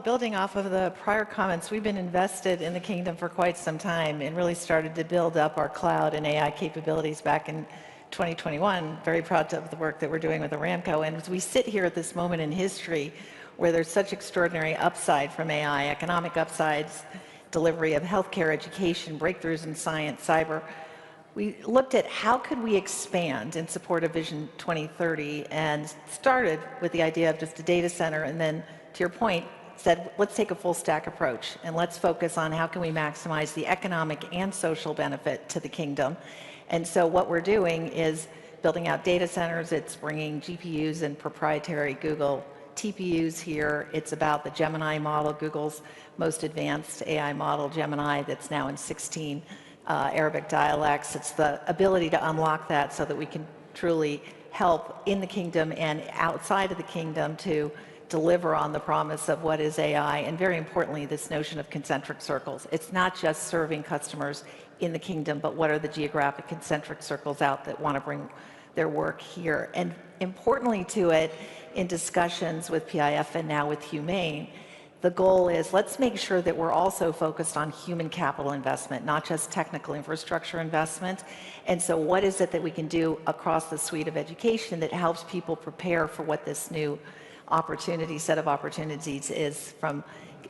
building off of the prior comments, we've been invested in the kingdom for quite some time and really started to build up our cloud and AI capabilities back in 2021. Very proud of the work that we're doing with Aramco. And as we sit here at this moment in history where there's such extraordinary upside from AI, economic upsides, delivery of healthcare, education, breakthroughs in science, cyber, we looked at how could we expand in support of Vision 2030 and started with the idea of just a data center, and then, to your point, said, let's take a full stack approach and let's focus on how can we maximize the economic and social benefit to the kingdom. And so what we're doing is building out data centers. It's bringing GPUs and proprietary Google TPUs here. It's about the Gemini model, Google's most advanced AI model, Gemini, that's now in 16 Arabic dialects. It's the ability to unlock that so that we can truly help in the kingdom and outside of the kingdom to deliver on the promise of what is AI, and very importantly, this notion of concentric circles. It's not just serving customers in the kingdom, but what are the geographic concentric circles out that want to bring their work here. And importantly to it, in discussions with PIF and now with Humane, the goal is let's make sure that we're also focused on human capital investment, not just technical infrastructure investment. And so what is it that we can do across the suite of education that helps people prepare for what this new set of opportunities is, from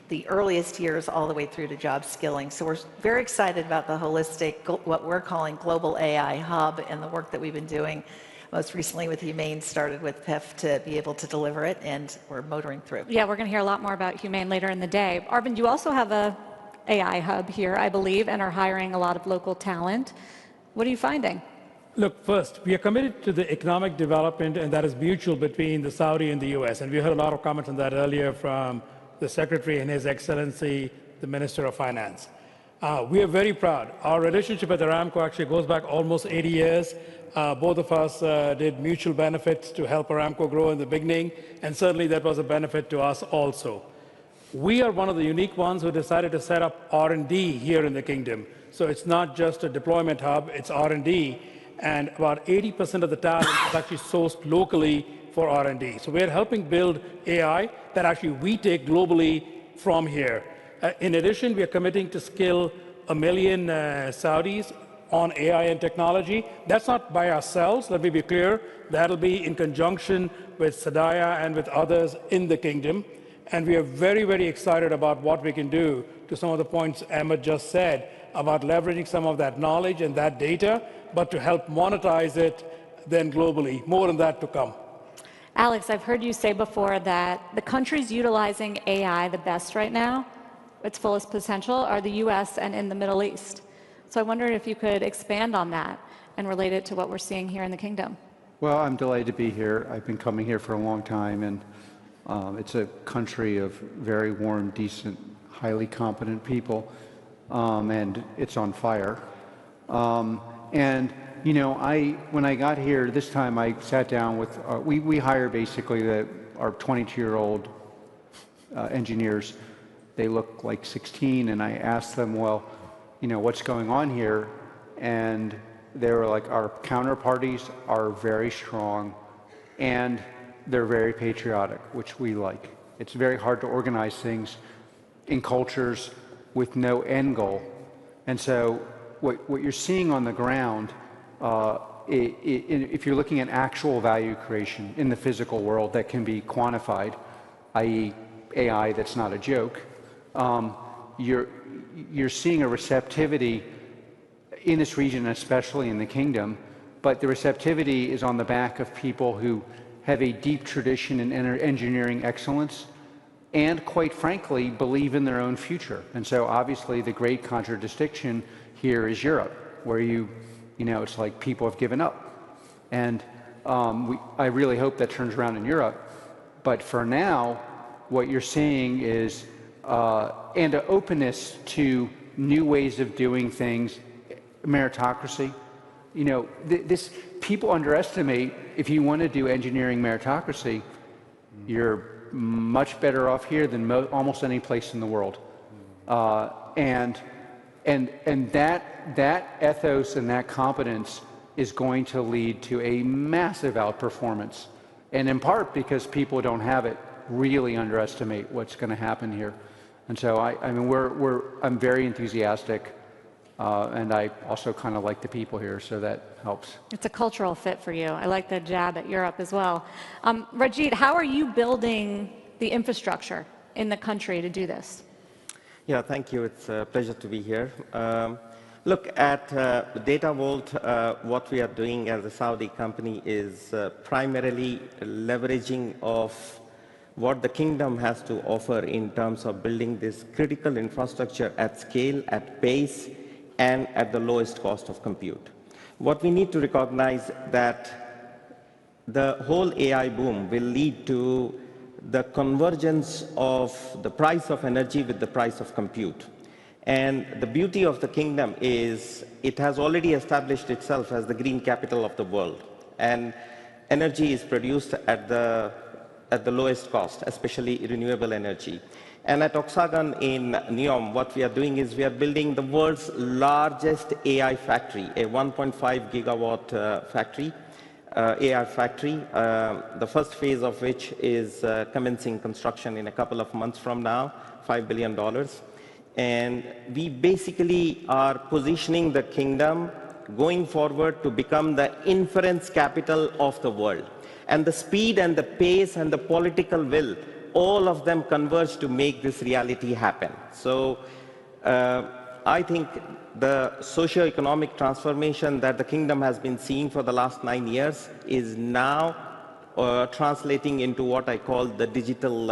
the earliest years all the way through to job skilling. So we're very excited about the holistic, what we're calling Global AI Hub, and the work that we've been doing most recently with Humane, started with PIF to be able to deliver it, and we're motoring through. Yeah, we're going to hear a lot more about Humane later in the day. Arvind, you also have a AI hub here, I believe, and are hiring a lot of local talent. What are you finding? Look, first, we are committed to the economic development, and that is mutual between the Saudi and the U.S. And we heard a lot of comments on that earlier from the Secretary and His Excellency, the Minister of Finance. We are very proud. Our relationship with Aramco actually goes back almost 80 years. Both of us did mutual benefits to help Aramco grow in the beginning, and certainly that was a benefit to us also. We are one of the unique ones who decided to set up R&D here in the kingdom. So it's not just a deployment hub, it's R&D. And about 80% of the talent is actually sourced locally for R&D. So we're helping build AI that actually we take globally from here. In addition, we are committing to skill 1 million Saudis on AI and technology. That's not by ourselves, let me be clear. That'll be in conjunction with Sadaya and with others in the kingdom. And we are very, very excited about what we can do, to some of the points Ahmed just said, about leveraging some of that knowledge and that data, but to help monetize it then globally. More on that to come. Alex, I've heard you say before that the countries utilizing AI the best right now, its fullest potential, are the U.S. and in the Middle East. So I wondered if you could expand on that and relate it to what we're seeing here in the kingdom. Well, I'm delighted to be here. I've been coming here for a long time, and it's a country of very warm, decent, highly competent people, and it's on fire. And you know, when I got here this time, I sat down with we hire basically our 22-year-old engineers. They look like 16, and I asked them, well, you know, what's going on here? And they were like, our counterparties are very strong, and they're very patriotic, which we like. It's very hard to organize things in cultures with no end goal. And so what you're seeing on the ground, if you're looking at actual value creation in the physical world that can be quantified, i.e. AI that's not a joke, you're seeing a receptivity in this region, especially in the kingdom, but the receptivity is on the back of people who have a deep tradition in engineering excellence and, quite frankly, believe in their own future. And so obviously the great contradistinction here is Europe, where you know, it's like people have given up. And I really hope that turns around in Europe. But for now, what you're seeing is and an openness to new ways of doing things, meritocracy. You know, this people underestimate, if you want to do engineering meritocracy, you're much better off here than almost any place in the world. And that ethos and that competence is going to lead to a massive outperformance, and in part because people don't have it really underestimate what's going to happen here. And so I mean, I'm very enthusiastic, and I also kind of like the people here, so that helps. It's a cultural fit for you. I like the jab at Europe as well. Rajit, how are you building the infrastructure in the country to do this? Yeah, thank you. It's a pleasure to be here. Look, at Data Vault, what we are doing as a Saudi company is primarily leveraging of what the kingdom has to offer in terms of building this critical infrastructure at scale, at pace, and at the lowest cost of compute. What we need to recognize that the whole AI boom will lead to the convergence of the price of energy with the price of compute. And the beauty of the kingdom is it has already established itself as the green capital of the world. And energy is produced at the lowest cost, especially renewable energy. And at Oxagon in NEOM, what we are doing is we are building the world's largest AI factory, a 1.5 gigawatt factory, AI factory, the first phase of which is commencing construction in a couple of months from now, $5 billion. And we basically are positioning the kingdom going forward to become the inference capital of the world. And the speed and the pace and the political will, all of them converge to make this reality happen. So I think the socio-economic transformation that the kingdom has been seeing for the last 9 years is now translating into what I call the digital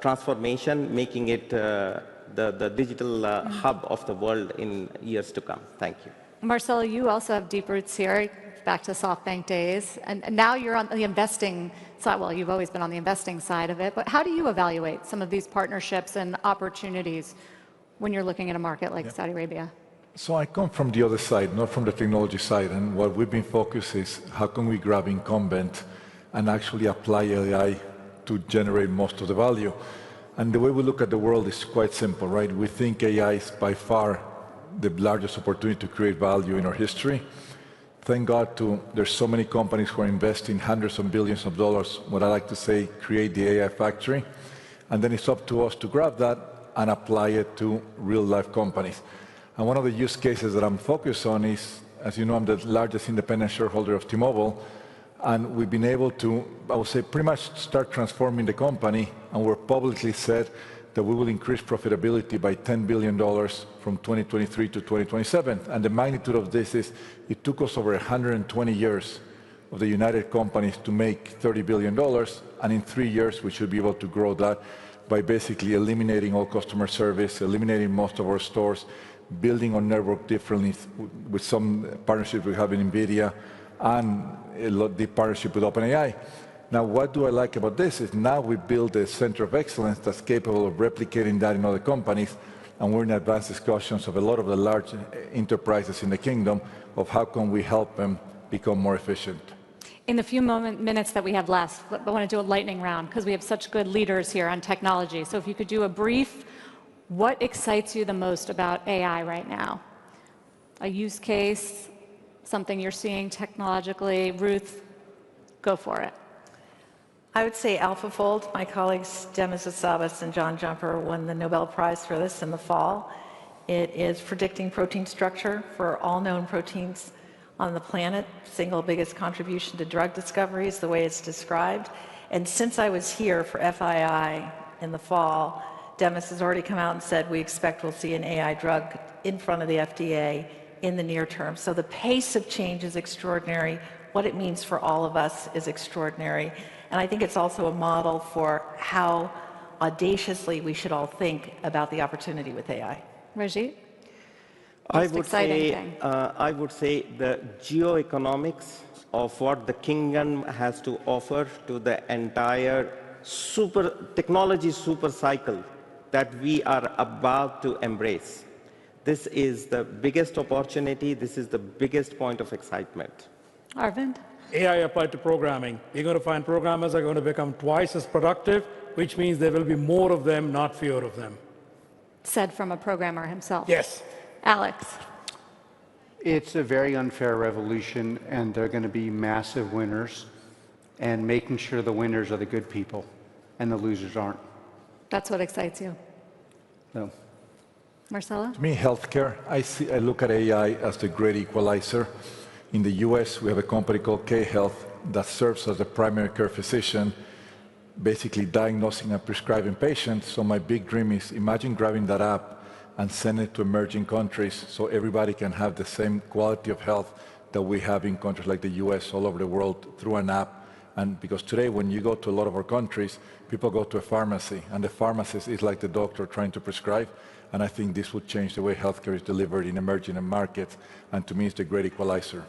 transformation, making it the digital hub of the world in years to come. Thank you. Marcelo, you also have deep roots here, back to SoftBank days, and now you're on the investing side. Well, you've always been on the investing side of it, but how do you evaluate some of these partnerships and opportunities when you're looking at a market like Saudi Arabia? So I come from the other side, not from the technology side, and what we've been focused is how can we grab incumbent and actually apply AI to generate most of the value. And the way we look at the world is quite simple, right? We think AI is by far the largest opportunity to create value in our history. Thank God there's so many companies who are investing hundreds of billions of dollars, what I like to say, create the AI factory. And then it's up to us to grab that and apply it to real life companies. And one of the use cases that I'm focused on is, as you know, I'm the largest independent shareholder of T-Mobile. And we've been able to, I would say, pretty much start transforming the company. And we're publicly said that we will increase profitability by $10 billion from 2023 to 2027. And the magnitude of this is it took us over 120 years of the United companies to make $30 billion. And in 3 years, we should be able to grow that by basically eliminating all customer service, eliminating most of our stores, building our network differently with some partnerships we have in NVIDIA and the partnership with OpenAI. Now, what do I like about this is now we build a center of excellence that's capable of replicating that in other companies, and we're in advanced discussions of a lot of the large enterprises in the kingdom of how can we help them become more efficient. In the few minutes that we have left, I want to do a lightning round because we have such good leaders here on technology. So if you could do a brief, what excites you the most about AI right now? A use case, something you're seeing technologically. Ruth, go for it. I would say AlphaFold. My colleagues Demis Hassabis and John Jumper won the Nobel Prize for this in the fall. It is predicting protein structure for all known proteins on the planet. Single biggest contribution to drug discovery is the way it's described. And since I was here for FII in the fall, Demis has already come out and said we expect we'll see an AI drug in front of the FDA in the near term. So the pace of change is extraordinary. What it means for all of us is extraordinary. And I think it's also a model for how audaciously we should all think about the opportunity with AI. Rajit? I would say the geoeconomics of what the kingdom has to offer to the entire technology super cycle that we are about to embrace. This is the biggest opportunity. This is the biggest point of excitement. Arvind? AI applied to programming. You're going to find programmers are going to become twice as productive, which means there will be more of them, not fewer of them. Said from a programmer himself. Yes. Alex? It's a very unfair revolution, and there are going to be massive winners, and making sure the winners are the good people. and the losers aren't. That's what excites you. No. Marcella? To me, healthcare, I look at AI as the great equalizer. In the US, we have a company called K-Health that serves as the primary care physician, basically diagnosing and prescribing patients. So my big dream is imagine grabbing that app and sending it to emerging countries so everybody can have the same quality of health that we have in countries like the US all over the world through an app. And because today, when you go to a lot of our countries, people go to a pharmacy, and the pharmacist is like the doctor trying to prescribe. And I think this would change the way healthcare is delivered in emerging markets, and to me, it's the great equalizer.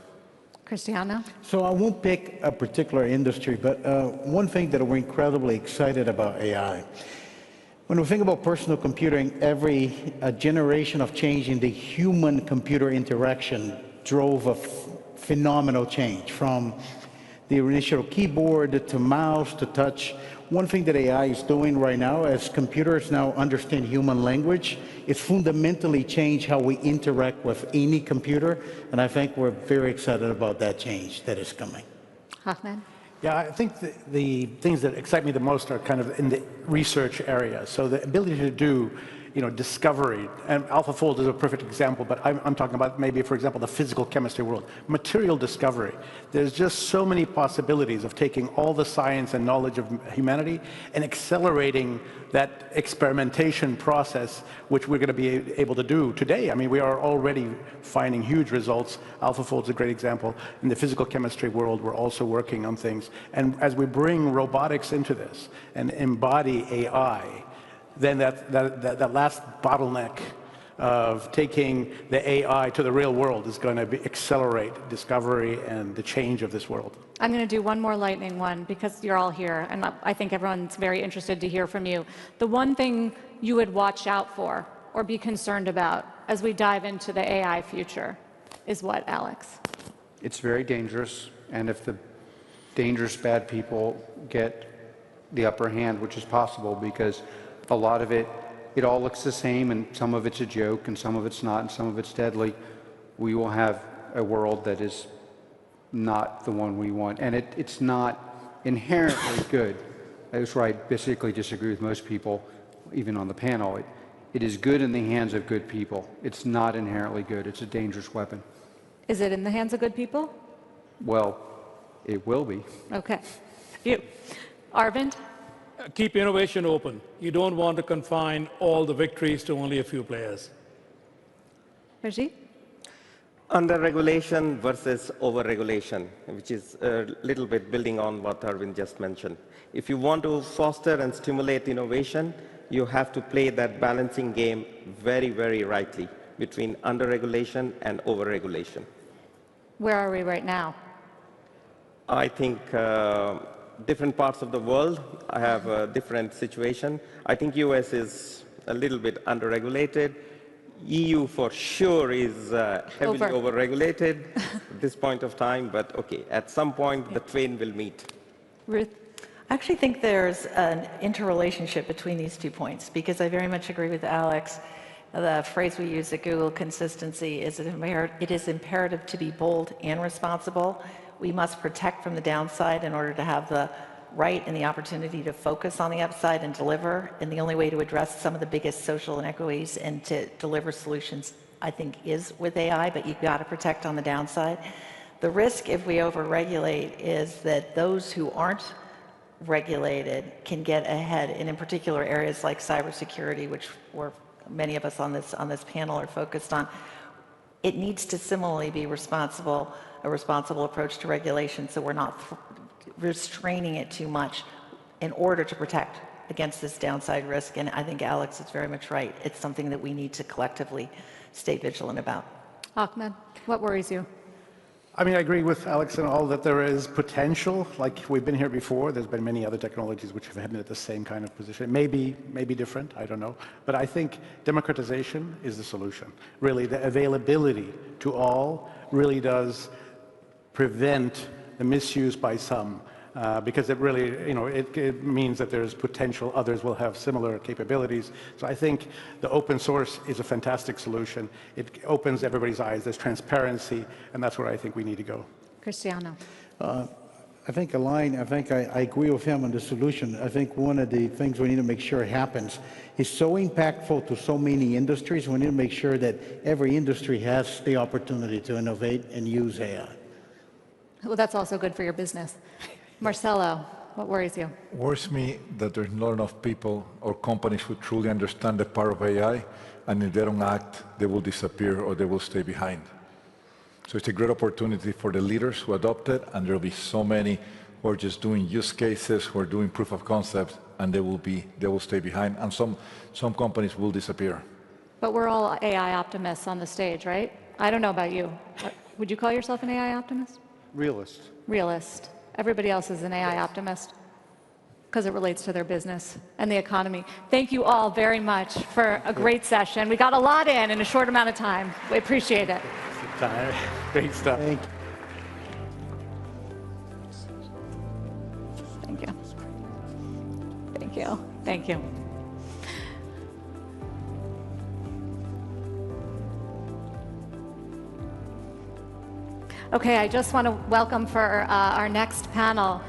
Cristiano? So I won't pick a particular industry, but one thing that we're incredibly excited about AI. When we think about personal computing, every generation of change in the human-computer interaction drove a phenomenal change, from the initial keyboard to mouse to touch. One thing that AI is doing right now, as computers now understand human language, is fundamentally change how we interact with any computer, and I think we're very excited about that change that is coming. Ahmed? Yeah, I think the things that excite me the most are kind of in the research area. So the ability to do, discovery, and AlphaFold is a perfect example, but I'm talking about maybe, for example, the physical chemistry world, material discovery. There's just so many possibilities of taking all the science and knowledge of humanity and accelerating that experimentation process, which we're going to be able to do today. I mean, we are already finding huge results. AlphaFold's a great example. In the physical chemistry world, we're also working on things. And as we bring robotics into this and embody AI, then that last bottleneck of taking the AI to the real world is going to accelerate discovery and the change of this world. I'm going to do one more lightning one because you're all here, and I think everyone's very interested to hear from you. The one thing you would watch out for or be concerned about as we dive into the AI future is what, Alex? It's very dangerous, and if the dangerous bad people get the upper hand, which is possible because a lot of it all looks the same, and some of it's a joke, and some of it's not, and some of it's deadly, we will have a world that is not the one we want. And it's not inherently good. That's where I basically disagree with most people, even on the panel. It is good in the hands of good people. It's not inherently good. It's a dangerous weapon. Is it in the hands of good people? Well, it will be. Okay. You. Arvind? Keep innovation open. You don't want to confine all the victories to only a few players. Rajiv? Under-regulation versus over-regulation, which is a little bit building on what Arvind just mentioned. If you want to foster and stimulate innovation, you have to play that balancing game very, very rightly between under-regulation and over-regulation. Where are we right now? I think different parts of the world have a different situation. I think US is a little bit under-regulated. EU for sure is heavily over-regulated at this point of time, but okay, at some point the twain will meet. Ruth? I actually think there's an interrelationship between these 2 points, because I very much agree with Alex. The phrase we use at Google, consistency, is it is imperative to be bold and responsible. We must protect from the downside in order to have the right and the opportunity to focus on the upside and deliver. And the only way to address some of the biggest social inequities and to deliver solutions, I think, is with AI, but you've got to protect on the downside. The risk if we over-regulate is that those who aren't regulated can get ahead, and in particular areas like cybersecurity, which many of us on this panel are focused on. It needs to similarly be a responsible approach to regulation, so we're not restraining it too much in order to protect against this downside risk. And I think Alex is very much right. It's something that we need to collectively stay vigilant about. Ahmed, what worries you? I mean, I agree with Alex and all that there is potential. Like we've been here before, there's been many other technologies which have been at the same kind of position. Maybe different, I don't know. But I think democratization is the solution. Really, the availability to all really does prevent the misuse by some. Because it really, it means that there's potential others will have similar capabilities. So I think the open source is a fantastic solution. It opens everybody's eyes. There's transparency, and that's where I think we need to go. Cristiano. I think I agree with him on the solution. I think one of the things we need to make sure happens is so impactful to so many industries. We need to make sure that every industry has the opportunity to innovate and use AI. Well, that's also good for your business. Marcelo, what worries you? Worries me that there's not enough people or companies who truly understand the power of AI, and if they don't act, they will disappear or they will stay behind. So it's a great opportunity for the leaders who adopt it, and there will be so many who are just doing use cases, who are doing proof of concept, and they will stay behind, and some companies will disappear. But we're all AI optimists on the stage, right? I don't know about you. Would you call yourself an AI optimist? Realist. Realist. Everybody else is an AI optimist because it relates to their business and the economy. Thank you all very much for a great session. We got a lot in a short amount of time. We appreciate it. Great stuff. Thank you. Thank you. Thank you. Okay, I just want to welcome for our next panel.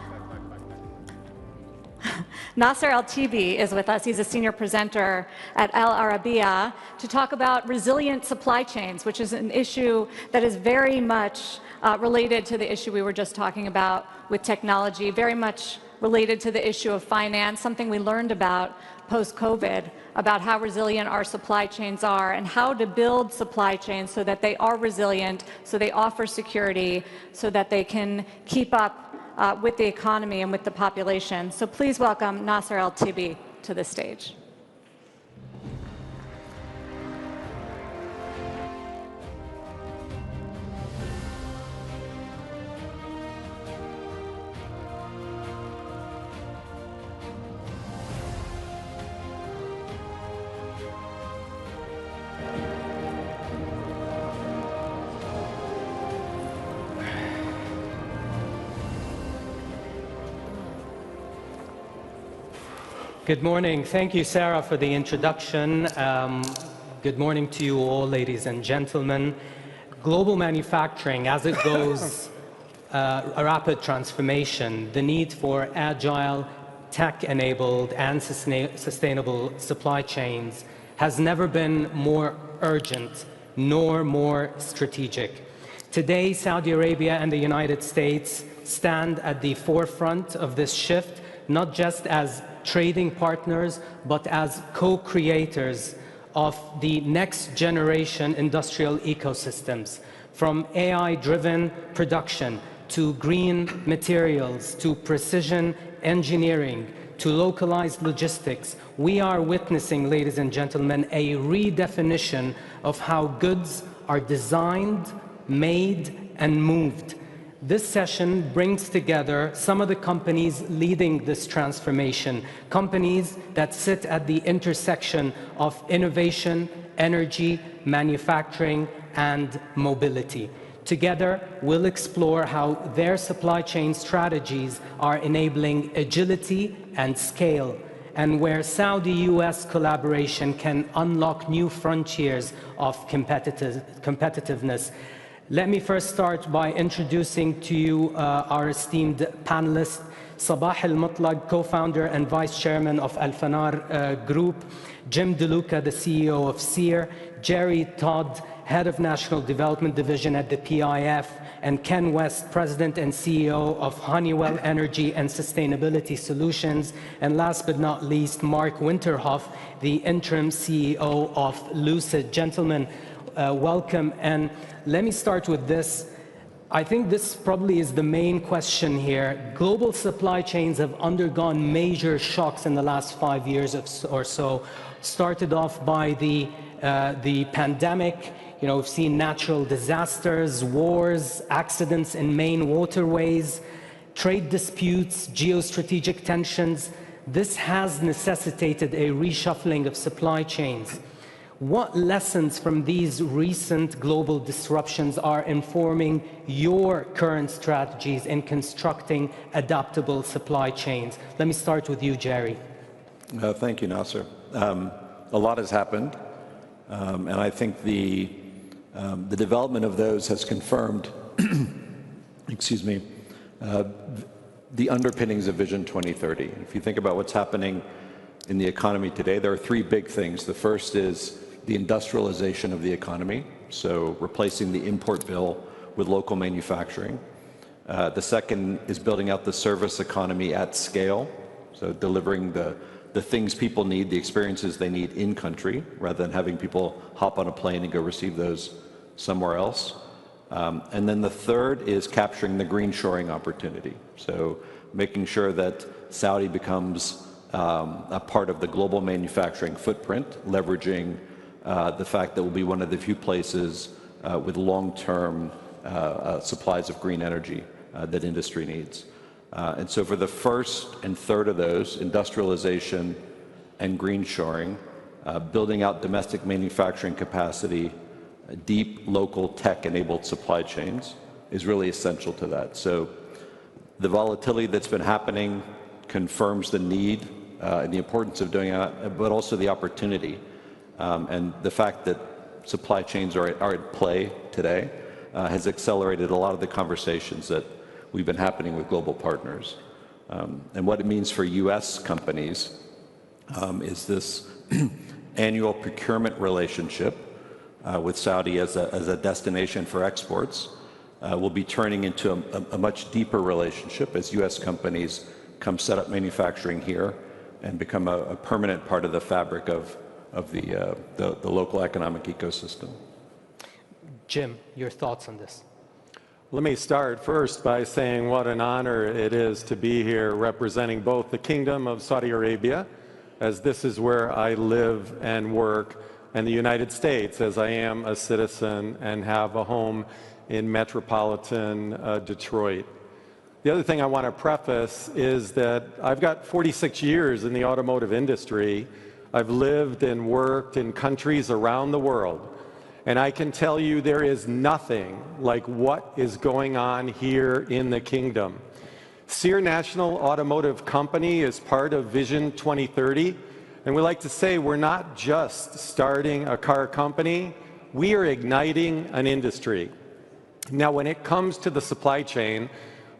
Nasser Al-Tibi is with us. He's a senior presenter at Al Arabiya to talk about resilient supply chains, which is an issue that is very much related to the issue we were just talking about with technology, very much related to the issue of finance, something we learned about post-COVID, about how resilient our supply chains are and how to build supply chains so that they are resilient, so they offer security, so that they can keep up with the economy and with the population. So please welcome Nasser Al-Tibi to the stage. Good morning. Thank you, Sarah, for the introduction. Good morning to you all, ladies and gentlemen. Global manufacturing, as it goes a rapid transformation, the need for agile, tech-enabled, and sustainable supply chains has never been more urgent nor more strategic. Today, Saudi Arabia and the United States stand at the forefront of this shift, not just as trading partners, but as co-creators of the next generation industrial ecosystems, from AI-driven production to green materials to precision engineering to localized logistics. We are witnessing, ladies and gentlemen, a redefinition of how goods are designed, made, and moved. This session brings together some of the companies leading this transformation, companies that sit at the intersection of innovation, energy, manufacturing, and mobility. Together, we'll explore how their supply chain strategies are enabling agility and scale, and where Saudi-U.S. collaboration can unlock new frontiers of competitiveness. Let me first start by introducing to you our esteemed panelists, Sabah Al-Mutlaq, co-founder and vice chairman of Al-Fanar Group, Jim DeLuca, the CEO of SEER, Jerry Todd, head of National Development Division at the PIF, and Ken West, president and CEO of Honeywell Energy and Sustainability Solutions, and last but not least, Mark Winterhoff, the interim CEO of Lucid. Gentlemen, welcome. And let me start with this. I think this probably is the main question here. Global supply chains have undergone major shocks in the last 5 years or so. Started off by the pandemic. You know, we've seen natural disasters, wars, accidents in main waterways, trade disputes, geostrategic tensions. This has necessitated a reshuffling of supply chains. What lessons from these recent global disruptions are informing your current strategies in constructing adaptable supply chains? Let me start with you, Jerry. Thank you, Nasser. A lot has happened, and I think the development of those has confirmed, excuse me, the underpinnings of Vision 2030. If you think about what's happening in the economy today, there are three big things. The first is the industrialization of the economy, so replacing the import bill with local manufacturing. The second is building out the service economy at scale, so delivering the things people need, the experiences they need in country, rather than having people hop on a plane and go receive those somewhere else. And then the third is capturing the green shoring opportunity, so making sure that Saudi becomes a part of the global manufacturing footprint, leveraging the fact that we'll be one of the few places with long-term supplies of green energy that industry needs. And so for the first and third of those, industrialization and green shoring, building out domestic manufacturing capacity, deep local tech-enabled supply chains is really essential to that. So the volatility that's been happening confirms the need and the importance of doing that, but also the opportunity. And the fact that supply chains are at play today has accelerated a lot of the conversations that we've been happening with global partners. And what it means for U.S. companies is this annual procurement relationship with Saudi as a destination for exports will be turning into a much deeper relationship as U.S. companies come set up manufacturing here and become a permanent part of the fabric of the local economic ecosystem. Jim, your thoughts on this? Let me start first by saying what an honor it is to be here representing both the Kingdom of Saudi Arabia, as this is where I live and work, and the United States, as I am a citizen and have a home in metropolitan Detroit. The other thing I want to preface is that I've got 46 years in the automotive industry. I've lived and worked in countries around the world. And I can tell you there is nothing like what is going on here in the kingdom. Sear National Automotive Company is part of Vision 2030. And we like to say we're not just starting a car company, we are igniting an industry. Now, when it comes to the supply chain,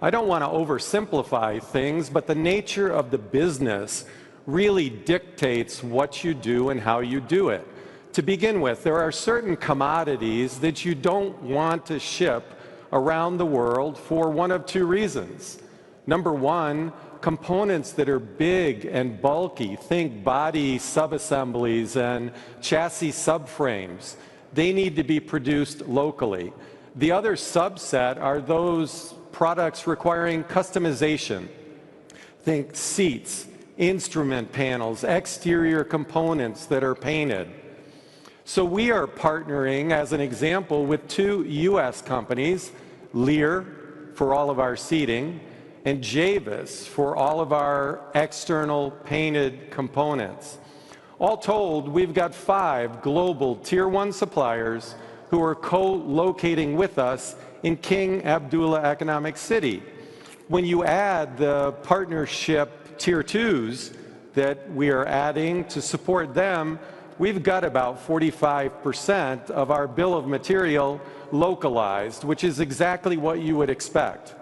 I don't want to oversimplify things, but the nature of the business really dictates what you do and how you do it. To begin with, there are certain commodities that you don't want to ship around the world for one of two reasons. Number one, components that are big and bulky, think body subassemblies and chassis subframes, they need to be produced locally. The other subset are those products requiring customization. Think seats, instrument panels, exterior components that are painted. So we are partnering, as an example, with two U.S. companies, Lear for all of our seating, and Javis for all of our external painted components. All told, we've got 5 global Tier 1 suppliers who are co-locating with us in King Abdullah Economic City. When you add the partnership Tier 2s that we are adding to support them, we've got about 45% of our bill of material localized, which is exactly what you would expect.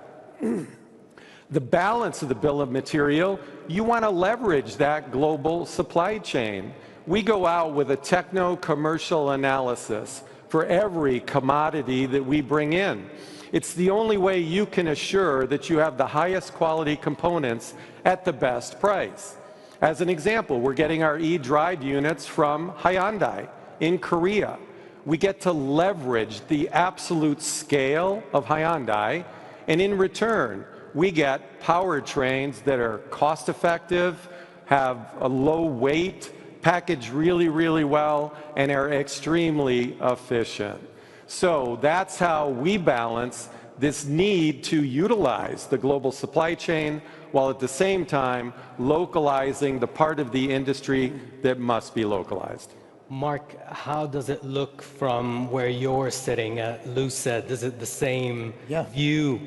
The balance of the bill of material, you want to leverage that global supply chain. We go out with a techno-commercial analysis for every commodity that we bring in. It's the only way you can assure that you have the highest quality components at the best price. As an example, we're getting our e-drive units from Hyundai in Korea. We get to leverage the absolute scale of Hyundai, and in return, we get powertrains that are cost-effective, have a low weight, package really, really well, and are extremely efficient. So that's how we balance this need to utilize the global supply chain while at the same time localizing the part of the industry that must be localized. Mark, how does it look from where you're sitting at Lucid? Is it the same view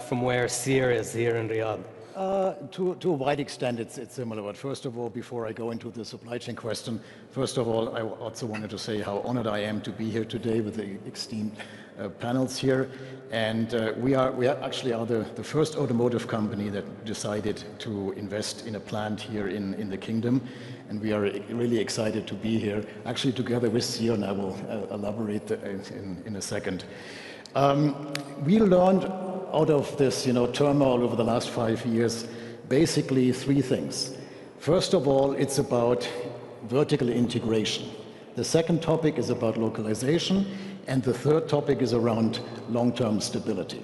from where Sear is here in Riyadh? To a wide extent, it's similar. But first of all, before I go into the supply chain question, first of all, I also wanted to say how honored I am to be here today with the esteemed panels here. And we actually are the first automotive company that decided to invest in a plant here in the kingdom. And we are really excited to be here, actually together with Sir, and I will elaborate in a second. We learned out of this turmoil over the last 5 years basically three things. First of all, it's about vertical integration. The second topic is about localization, and the third topic is around long-term stability.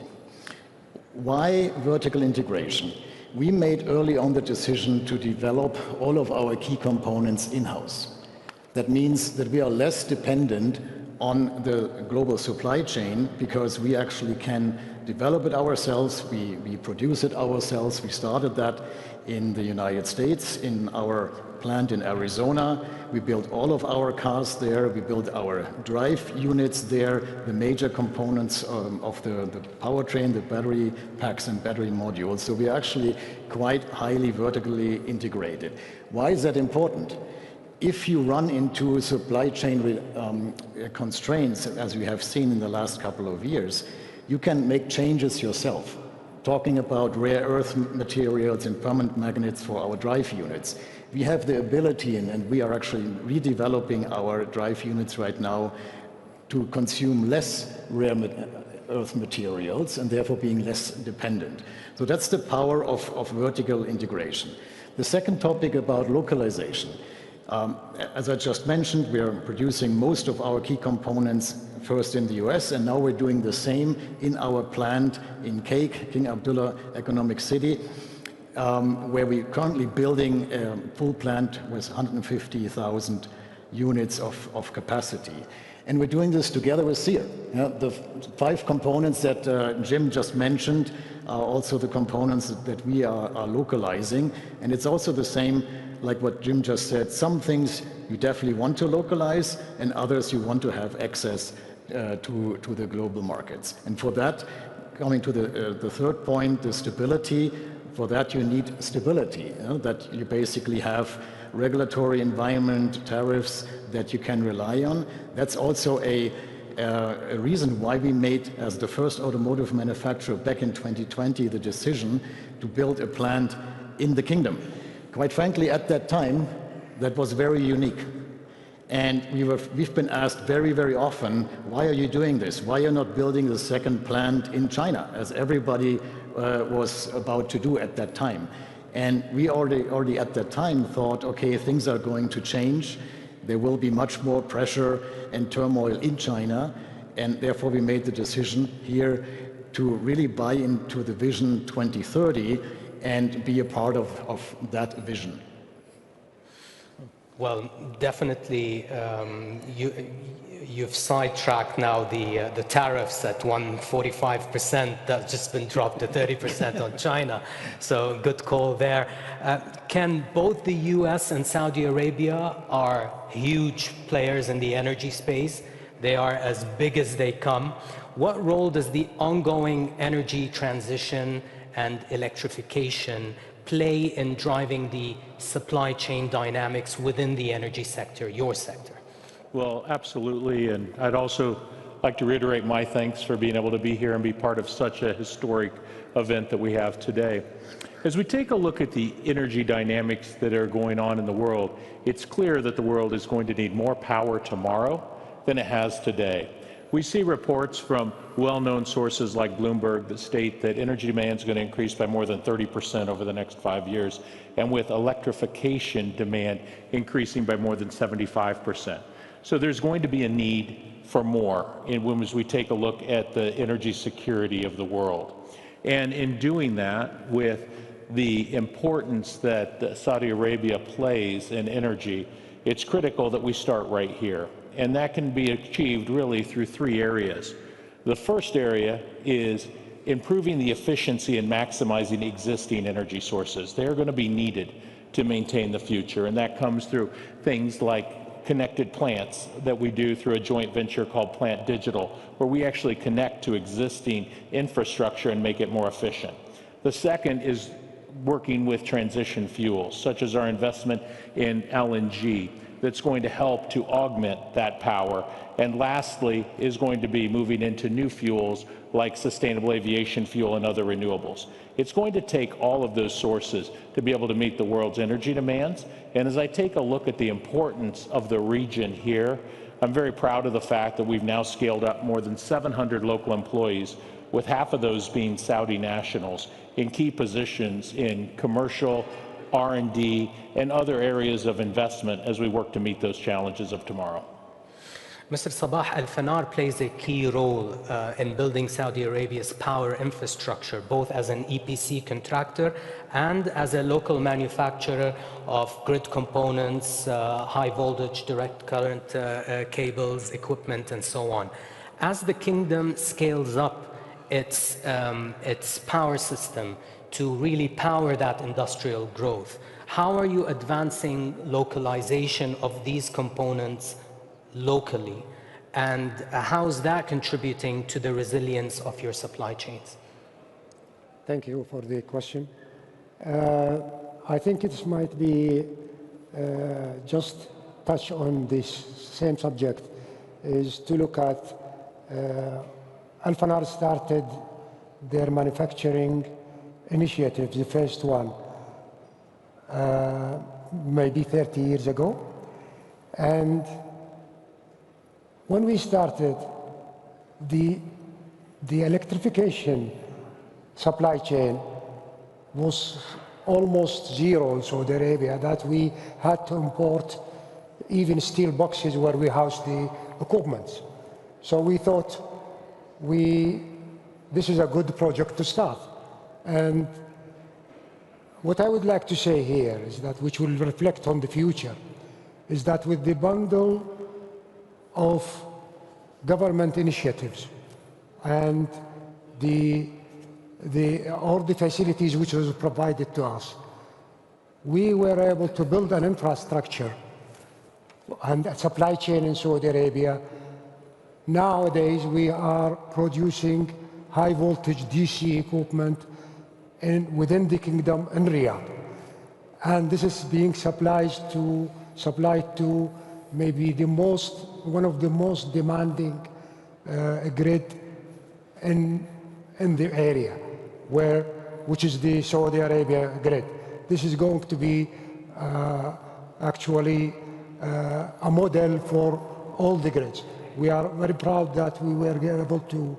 Why vertical integration? We made early on the decision to develop all of our key components in-house. That means that we are less dependent on the global supply chain because we actually can develop it ourselves, we produce it ourselves. We started that in the United States, in our plant in Arizona. We built all of our cars there. We built our drive units there, the major components of the powertrain, the battery packs and battery modules. So we're actually quite highly vertically integrated. Why is that important? If you run into supply chain constraints, as we have seen in the last couple of years, you can make changes yourself. Talking about rare earth materials and permanent magnets for our drive units. We have the ability, and we are actually redeveloping our drive units right now to consume less rare earth materials and therefore being less dependent. So that's the power of vertical integration. The second topic about localization. As I just mentioned, we are producing most of our key components first in the US, and now we're doing the same in our plant in King Abdullah Economic City, where we're currently building a full plant with 150,000 units of capacity. And we're doing this together with Sir. The 5 components that Jim just mentioned are also the components that we are localizing. And it's also the same like what Jim just said. Some things you definitely want to localize, and others you want to have access to the global markets. And for that, coming to the third point, the stability, for that you need stability, that you basically have regulatory environment, tariffs that you can rely on. That's also a reason why we made, as the first automotive manufacturer back in 2020, the decision to build a plant in the kingdom. Quite frankly, at that time, that was very unique. And we've been asked very, very often, why are you doing this? Why are you not building the second plant in China, as everybody was about to do at that time? And we already at that time thought, okay, things are going to change. There will be much more pressure and turmoil in China. And therefore, we made the decision here to really buy into the Vision 2030 and be a part of that vision. Well, definitely, you've sidetracked now the tariffs at 145%. That's just been dropped to 30% on China. So good call there. Can both the U.S. and Saudi Arabia are huge players in the energy space? They are as big as they come. What role does the ongoing energy transition and electrification play in driving the supply chain dynamics within the energy sector, your sector? Well, absolutely, and I'd also like to reiterate my thanks for being able to be here and be part of such a historic event that we have today. As we take a look at the energy dynamics that are going on in the world, it's clear that the world is going to need more power tomorrow than it has today. We see reports from well-known sources like Bloomberg that state that energy demand is going to increase by more than 30% over the next 5 years, and with electrification demand increasing by more than 75%. So there's going to be a need for more as we take a look at the energy security of the world. And in doing that, with the importance that Saudi Arabia plays in energy, it's critical that we start right here. And that can be achieved really through 3 areas. The first area is improving the efficiency and maximizing existing energy sources. They're going to be needed to maintain the future, and that comes through things like connected plants that we do through a joint venture called Plant Digital, where we actually connect to existing infrastructure and make it more efficient. The second is working with transition fuels, such as our investment in LNG, that's going to help to augment that power. And lastly is going to be moving into new fuels like sustainable aviation fuel and other renewables. It's going to take all of those sources to be able to meet the world's energy demands. And as I take a look at the importance of the region here, I'm very proud of the fact that we've now scaled up more than 700 local employees, with half of those being Saudi nationals in key positions in commercial, R&D, and other areas of investment as we work to meet those challenges of tomorrow. Mr. Sabah, Al-Fanar plays a key role in building Saudi Arabia's power infrastructure, both as an EPC contractor and as a local manufacturer of grid components, high voltage direct current cables, equipment, and so on. As the kingdom scales up its power system to really power that industrial growth, how are you advancing localization of these components locally, and how is that contributing to the resilience of your supply chains? Thank you for the question. I think it might be just touch on this same subject, is to look at Al-Fanar started their manufacturing initiative, the first one, maybe 30 years ago. And when we started, the electrification supply chain was almost zero in Saudi Arabia, that we had to import even steel boxes where we house the equipment. So we thought this is a good project to start. And what I would like to say here is that, which will reflect on the future, is that with the bundle of government initiatives and all the facilities which was provided to us, we were able to build an infrastructure and a supply chain in Saudi Arabia. Nowadays, we are producing high voltage DC equipment within the kingdom in Riyadh. And this is being supplied to maybe one of the most demanding grid in the area, which is the Saudi Arabia grid. This is going to be actually a model for all the grids. We are very proud that we were able to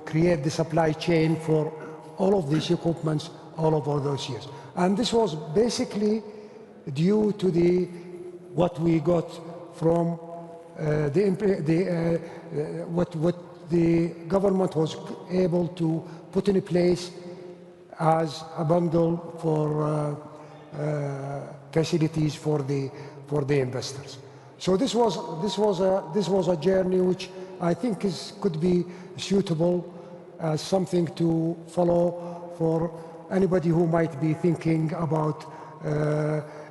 create the supply chain for all of these equipments all over those years. And this was basically due to what we got from what the government was able to put in place as a bundle for facilities for the investors. So this was a journey which I think could be suitable as something to follow for anybody who might be thinking about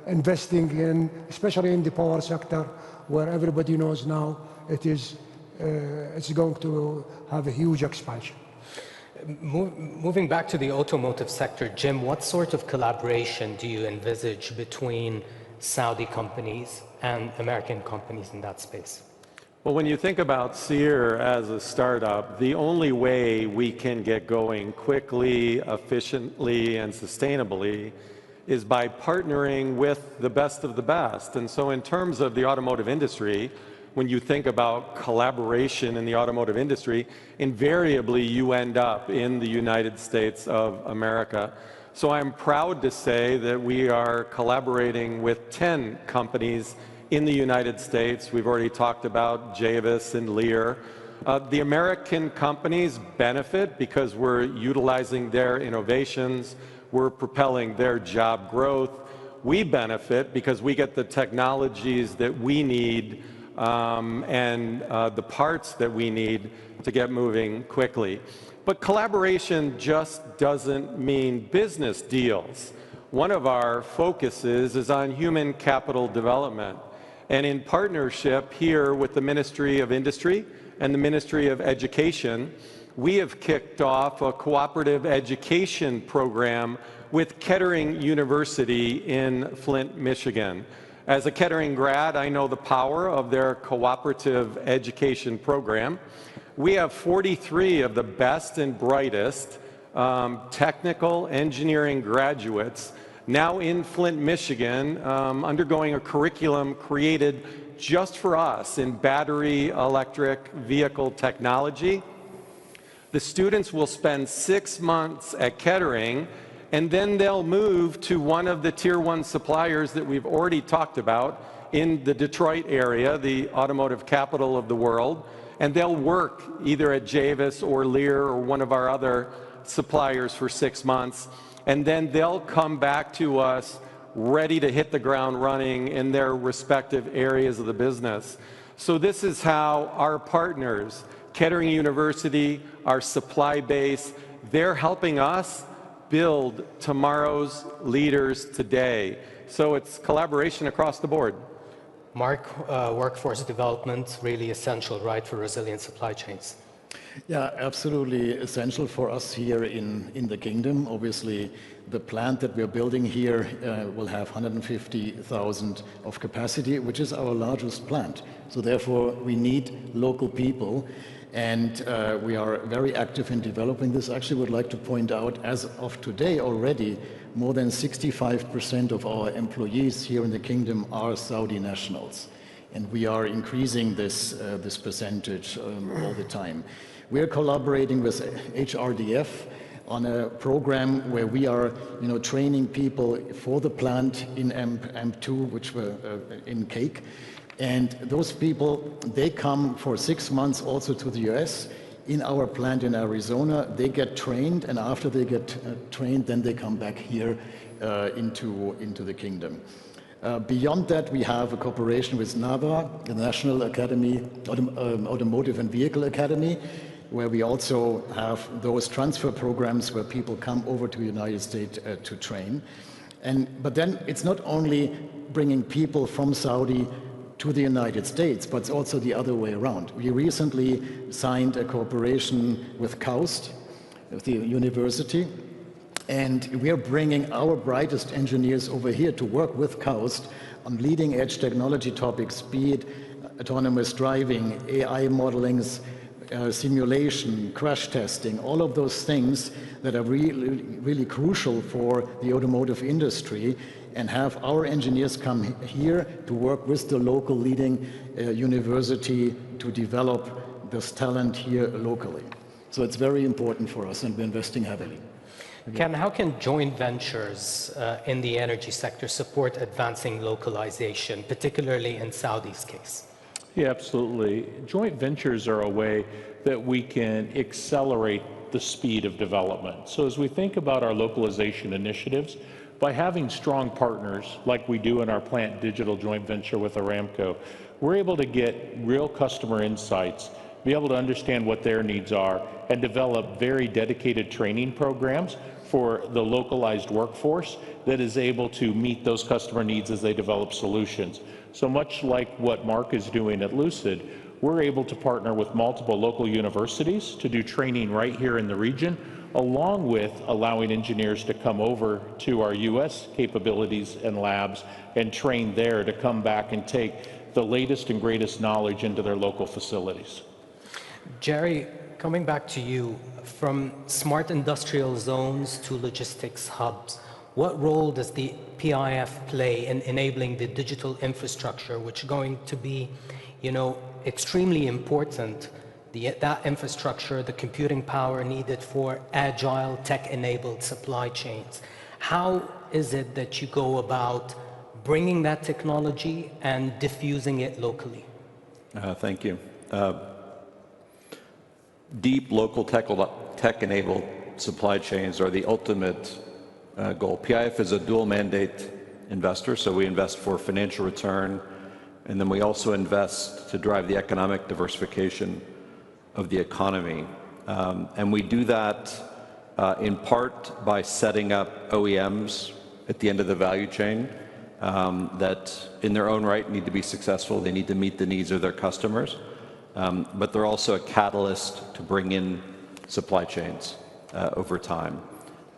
investing in, especially in the power sector, where everybody knows now it's going to have a huge expansion. Moving back to the automotive sector, Jim, what sort of collaboration do you envisage between Saudi companies and American companies in that space? Well, when you think about SEER as a startup, the only way we can get going quickly, efficiently, and sustainably is by partnering with the best of the best. And so in terms of the automotive industry, when you think about collaboration in the automotive industry, invariably you end up in the United States of America. So I'm proud to say that we are collaborating with 10 companies in the United States. We've already talked about Javis and Lear. The American companies benefit because we're utilizing their innovations, we're propelling their job growth. We benefit because we get the technologies that we need and the parts that we need to get moving quickly. But collaboration just doesn't mean business deals. One of our focuses is on human capital development. And in partnership here with the Ministry of Industry and the Ministry of Education, we have kicked off a cooperative education program with Kettering University in Flint, Michigan. As a Kettering grad, I know the power of their cooperative education program. We have 43 of the best and brightest technical engineering graduates now in Flint, Michigan, undergoing a curriculum created just for us in battery electric vehicle technology. The students will spend 6 months at Kettering, and then they'll move to one of the tier 1 suppliers that we've already talked about in the Detroit area, the automotive capital of the world, and they'll work either at Javis or Lear or one of our other suppliers for 6 months, and then they'll come back to us ready to hit the ground running in their respective areas of the business. So this is how our partners, Kettering University, our supply base, they're helping us build tomorrow's leaders today. So it's collaboration across the board. Mark, workforce development really essential, right, for resilient supply chains? Yeah, absolutely essential for us here in the kingdom. Obviously, the plant that we're building here will have 150,000 of capacity, which is our largest plant. So therefore, we need local people. And we are very active in developing this. Actually, would like to point out, as of today already, more than 65% of our employees here in the kingdom are Saudi nationals. And we are increasing this percentage all the time. We are collaborating with HRDF on a program where we are training people for the plant in AMP2, which were in Cake. And those people, they come for 6 months also to the US in our plant in Arizona. They get trained, and after they get trained, then they come back here into the kingdom. Beyond that, we have a cooperation with NAVA, the National Academy, Automotive and Vehicle Academy, where we also have those transfer programs where people come over to the United States to train. But then it's not only bringing people from Saudi to the United States, but it's also the other way around. We recently signed a cooperation with KAUST, with the university, and we are bringing our brightest engineers over here to work with KAUST on leading edge technology topics, be it autonomous driving, AI modelings, simulation, crash testing, all of those things that are really crucial for the automotive industry, and have our engineers come here to work with the local leading university to develop this talent here locally. So it's very important for us, and we're investing heavily. Ken, how can joint ventures in the energy sector support advancing localization, particularly in Saudi's case? Yeah, absolutely. Joint ventures are a way that we can accelerate the speed of development. So as we think about our localization initiatives, by having strong partners like we do in our plant digital joint venture with Aramco, we're able to get real customer insights, be able to understand what their needs are, and develop very dedicated training programs for the localized workforce that is able to meet those customer needs as they develop solutions. So much like what Mark is doing at Lucid, we're able to partner with multiple local universities to do training right here in the region, along with allowing engineers to come over to our US capabilities and labs and train there to come back and take the latest and greatest knowledge into their local facilities. Jerry, coming back to you, from smart industrial zones to logistics hubs, what role does the PIF play in enabling the digital infrastructure, which is going to be, extremely important, that infrastructure, the computing power needed for agile, tech-enabled supply chains? How is it that you go about bringing that technology and diffusing it locally? Thank you. Deep local tech-enabled supply chains are the ultimate goal. PIF is a dual mandate investor, so we invest for financial return, and then we also invest to drive the economic diversification of the economy. And we do that in part by setting up OEMs at the end of the value chain that in their own right need to be successful. They need to meet the needs of their customers. But they're also a catalyst to bring in supply chains over time.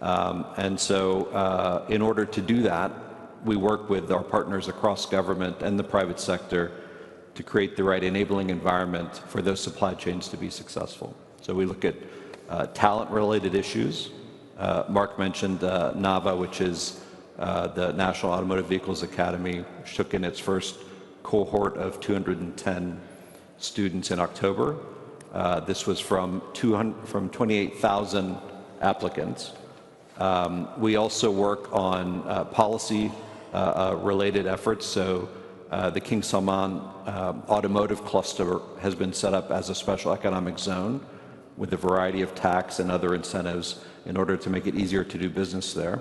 And so in order to do that, we work with our partners across government and the private sector to create the right enabling environment for those supply chains to be successful. So we look at talent-related issues. Mark mentioned NAVA, which is the National Automotive Vehicles Academy, which took in its first cohort of 210 students in October. This was from 28,000 applicants. We also work on policy-related efforts. So the King Salman automotive cluster has been set up as a special economic zone with a variety of tax and other incentives in order to make it easier to do business there.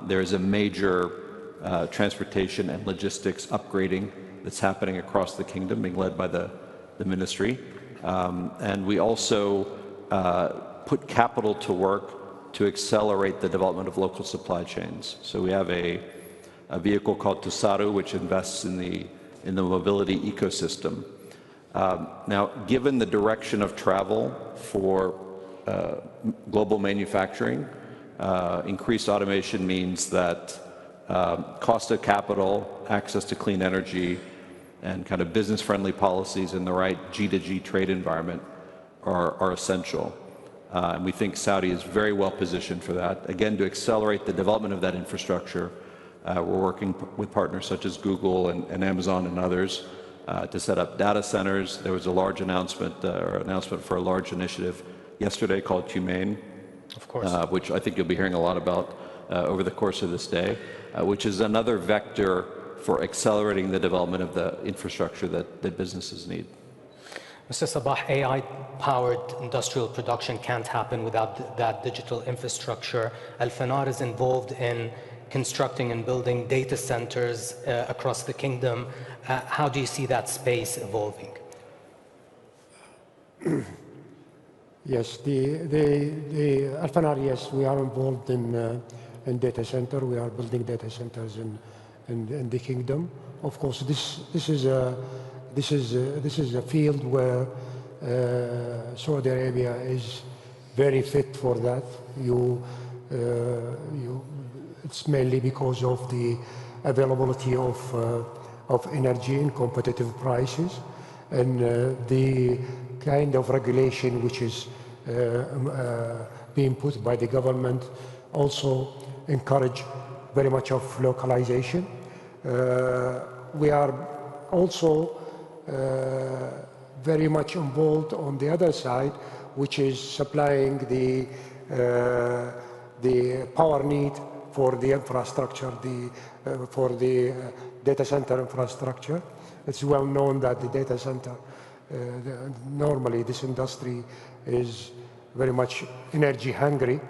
There is a major transportation and logistics upgrading that's happening across the kingdom, being led by the ministry. And we also put capital to work to accelerate the development of local supply chains. So we have a vehicle called Tusaru, which invests in the mobility ecosystem. Now, given the direction of travel for global manufacturing, increased automation means that cost of capital, access to clean energy, and kind of business-friendly policies in the right G2G trade environment are essential. And we think Saudi is very well positioned for that. Again, to accelerate the development of that infrastructure, we're working with partners such as Google and Amazon and others to set up data centers. There was a large announcement for a large initiative yesterday called Humane, of course, which I think you'll be hearing a lot about over the course of this day, which is another vector for accelerating the development of the infrastructure that businesses need. Mr. Sabah, AI-powered industrial production can't happen without that digital infrastructure. Al-Fanar is involved in constructing and building data centers across the kingdom. How do you see that space evolving? Yes, the Al-Fanar, yes, we are involved in data center. We are building data centers in the kingdom. Of course, this is a field where Saudi Arabia is very fit for that. It's mainly because of the availability of energy and competitive prices, and the kind of regulation which is being put by the government also encourage very much of localization. We are also very much involved on the other side, which is supplying the power need for the infrastructure, for the data center infrastructure. It's well known that the data center, normally this industry is very much energy hungry.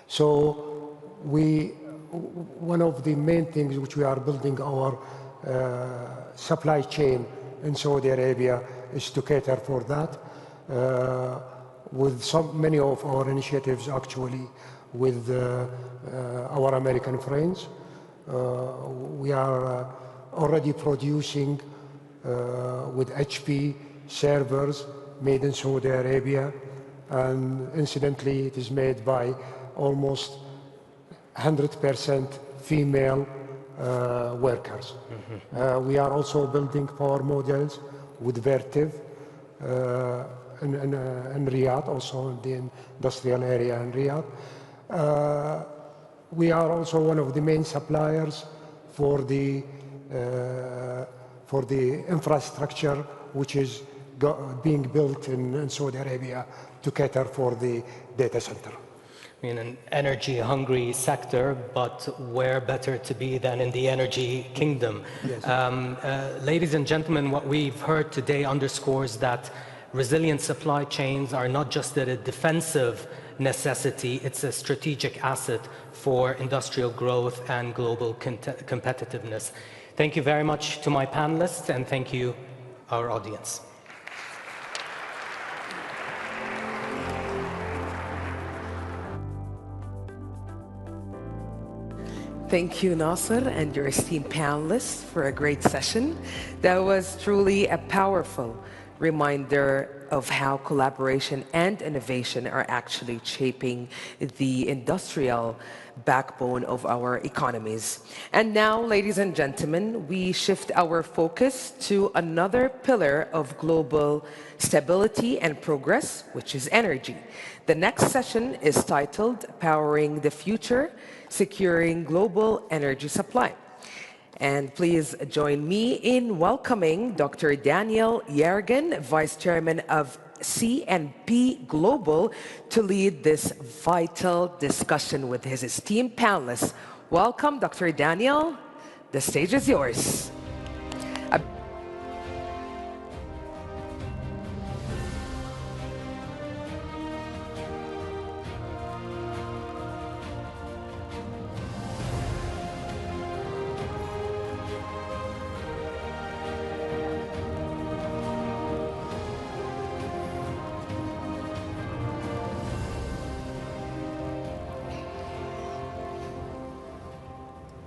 So one of the main things which we are building our supply chain in Saudi Arabia is to cater for that, with many of our initiatives actually with our American friends. We are already producing with HP servers made in Saudi Arabia, and incidentally it is made by almost 100% female workers. We are also building power modules with Vertiv in Riyadh, also in the industrial area in Riyadh. We are also one of the main suppliers for the infrastructure which is being built in Saudi Arabia to cater for the data center. I mean, an energy-hungry sector, but where better to be than in the energy kingdom? Yes. Ladies and gentlemen, what we've heard today underscores that resilient supply chains are not just a defensive necessity, it's a strategic asset for industrial growth and global competitiveness. Thank you very much to my panelists, and thank you, our audience. Thank you, Nasser, and your esteemed panelists for a great session. That was truly a powerful reminder of how collaboration and innovation are actually shaping the industrial backbone of our economies. And now, ladies and gentlemen, we shift our focus to another pillar of global stability and progress, which is energy. The next session is titled Powering the Future, Securing Global Energy Supply. And please join me in welcoming Dr. Daniel Yergin, Vice Chairman of C&P Global, to lead this vital discussion with his esteemed panelists. Welcome, Dr. Daniel. The stage is yours.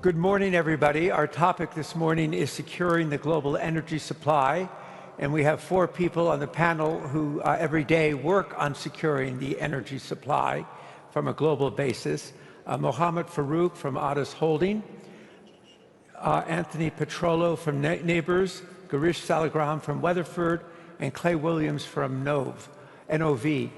Good morning, everybody. Our topic this morning is securing the global energy supply, and we have 4 people on the panel who every day work on securing the energy supply from a global basis. Mohammed Farouk from Adas Holding, Anthony Petrollo from Neighbors, Garish Salagram from Weatherford, and Clay Williams from NOV.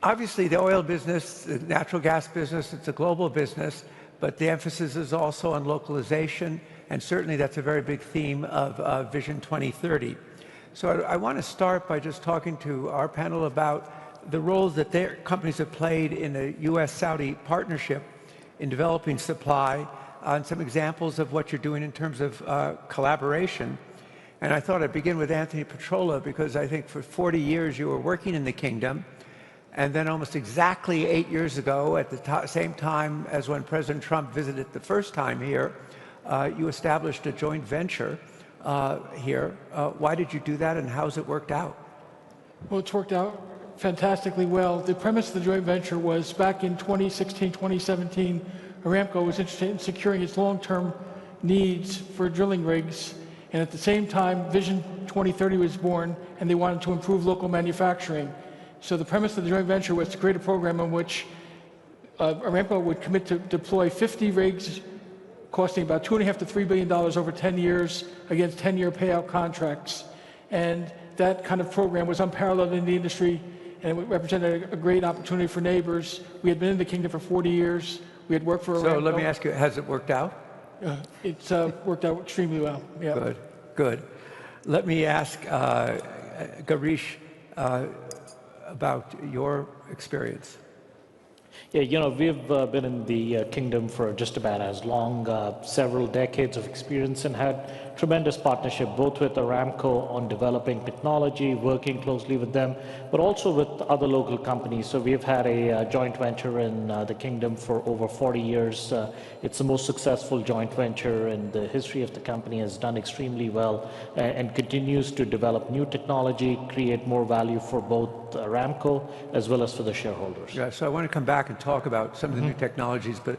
Obviously, the oil business, the natural gas business, it's a global business, but the emphasis is also on localization, and certainly that's a very big theme of Vision 2030. So I want to start by just talking to our panel about the roles that their companies have played in the U.S.-Saudi partnership in developing supply, and some examples of what you're doing in terms of collaboration. And I thought I'd begin with Anthony Petrollo, because I think for 40 years you were working in the kingdom. And then almost exactly 8 years ago, at the same time as when President Trump visited the first time here, you established a joint venture here. Why did you do that, and how's it worked out? Well, it's worked out fantastically well. The premise of the joint venture was back in 2016, 2017, Aramco was interested in securing its long-term needs for drilling rigs. And at the same time, Vision 2030 was born, and they wanted to improve local manufacturing. So the premise of the joint venture was to create a program in which Aramco would commit to deploy 50 rigs costing about $2.5 to $3 billion over 10 years against 10-year payout contracts. And that kind of program was unparalleled in the industry, and it represented a great opportunity for Neighbors. We had been in the kingdom for 40 years. We had worked for Aramco. So let me ask you, has it worked out? It's worked out extremely well. Yeah. Good, good. Let me ask Garish about your experience. Yeah, you know, we've been in the kingdom for just about as long, several decades of experience, and had tremendous partnership both with Aramco on developing technology, working closely with them, but also with other local companies. So we've had a joint venture in the kingdom for over 40 years. It's the most successful joint venture in the history of the company, has done extremely well, and continues to develop new technology, create more value for both Aramco as well as for the shareholders. Yeah, so I want to come back and talk about some of the new technologies, but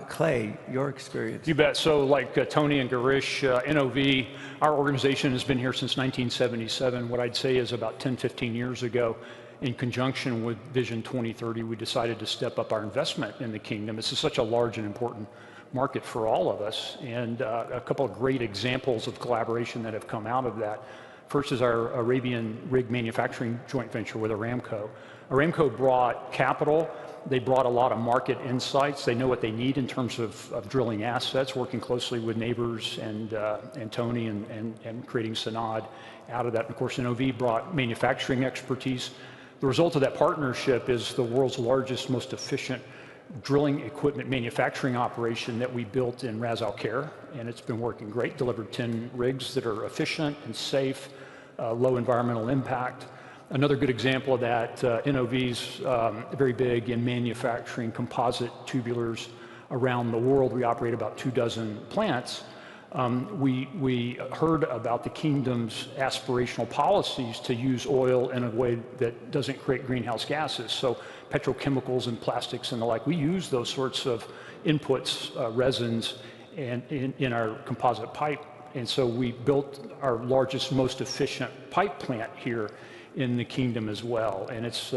Clay, your experience. You bet. So like Tony and Garish, NOV, our organization has been here since 1977. What I'd say is about 10, 15 years ago, in conjunction with Vision 2030, we decided to step up our investment in the kingdom. This is such a large and important market for all of us, and a couple of great examples of collaboration that have come out of that. First is our Arabian rig manufacturing joint venture with Aramco. Aramco brought capital. They brought a lot of market insights. They know what they need in terms of drilling assets, working closely with Neighbors and Tony and creating Sanad out of that. And of course, NOV brought manufacturing expertise. The result of that partnership is the world's largest, most efficient drilling equipment manufacturing operation that we built in Ras Al Khair, and it's been working great. Delivered 10 rigs that are efficient and safe, low environmental impact. Another good example of that, NOV's very big in manufacturing composite tubulars around the world. We operate about 24 plants. We heard about the kingdom's aspirational policies to use oil in a way that doesn't create greenhouse gases. So petrochemicals and plastics and the like, we use those sorts of inputs, resins, and in our composite pipe And so we built our largest, most efficient pipe plant here in the kingdom as well. And it's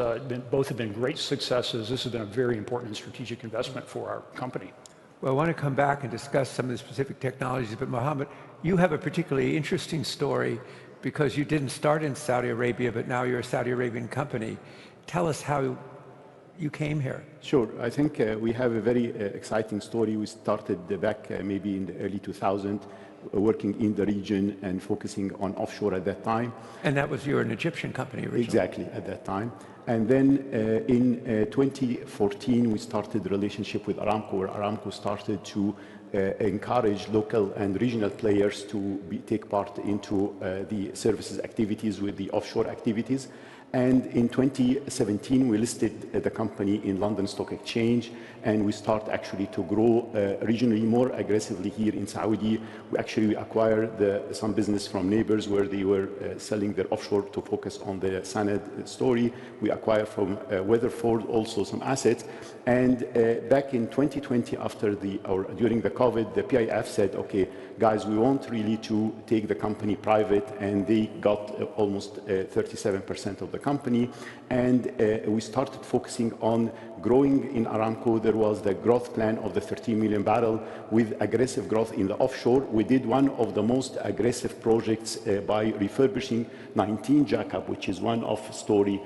both have been great successes. This has been a very important and strategic investment for our company. Well, I want to come back and discuss some of the specific technologies, but Mohammed, you have a particularly interesting story because you didn't start in Saudi Arabia, but now you're a Saudi Arabian company. Tell us how you came here. Sure. I think we have a very exciting story. We started back maybe in the early 2000s, working in the region and focusing on offshore at that time. And that was you're an Egyptian company originally. Exactly, at that time. And then in 2014, we started a relationship with Aramco, where Aramco started to encourage local and regional players to take part into the services activities with the offshore activities. And in 2017, we listed the company in London Stock Exchange, and we start actually to grow regionally more aggressively here in Saudi. We actually acquired some business from neighbors where they were selling their offshore to focus on the Sanad story. We acquired from Weatherford also some assets. And back in 2020, during the COVID, the PIF said, okay, guys, we want really to take the company private, and they got almost 37% of the company. And we started focusing on growing in Aramco. There was the growth plan of the 13 million barrel with aggressive growth in the offshore. We did one of the most aggressive projects by refurbishing 19 jackup, which is one of story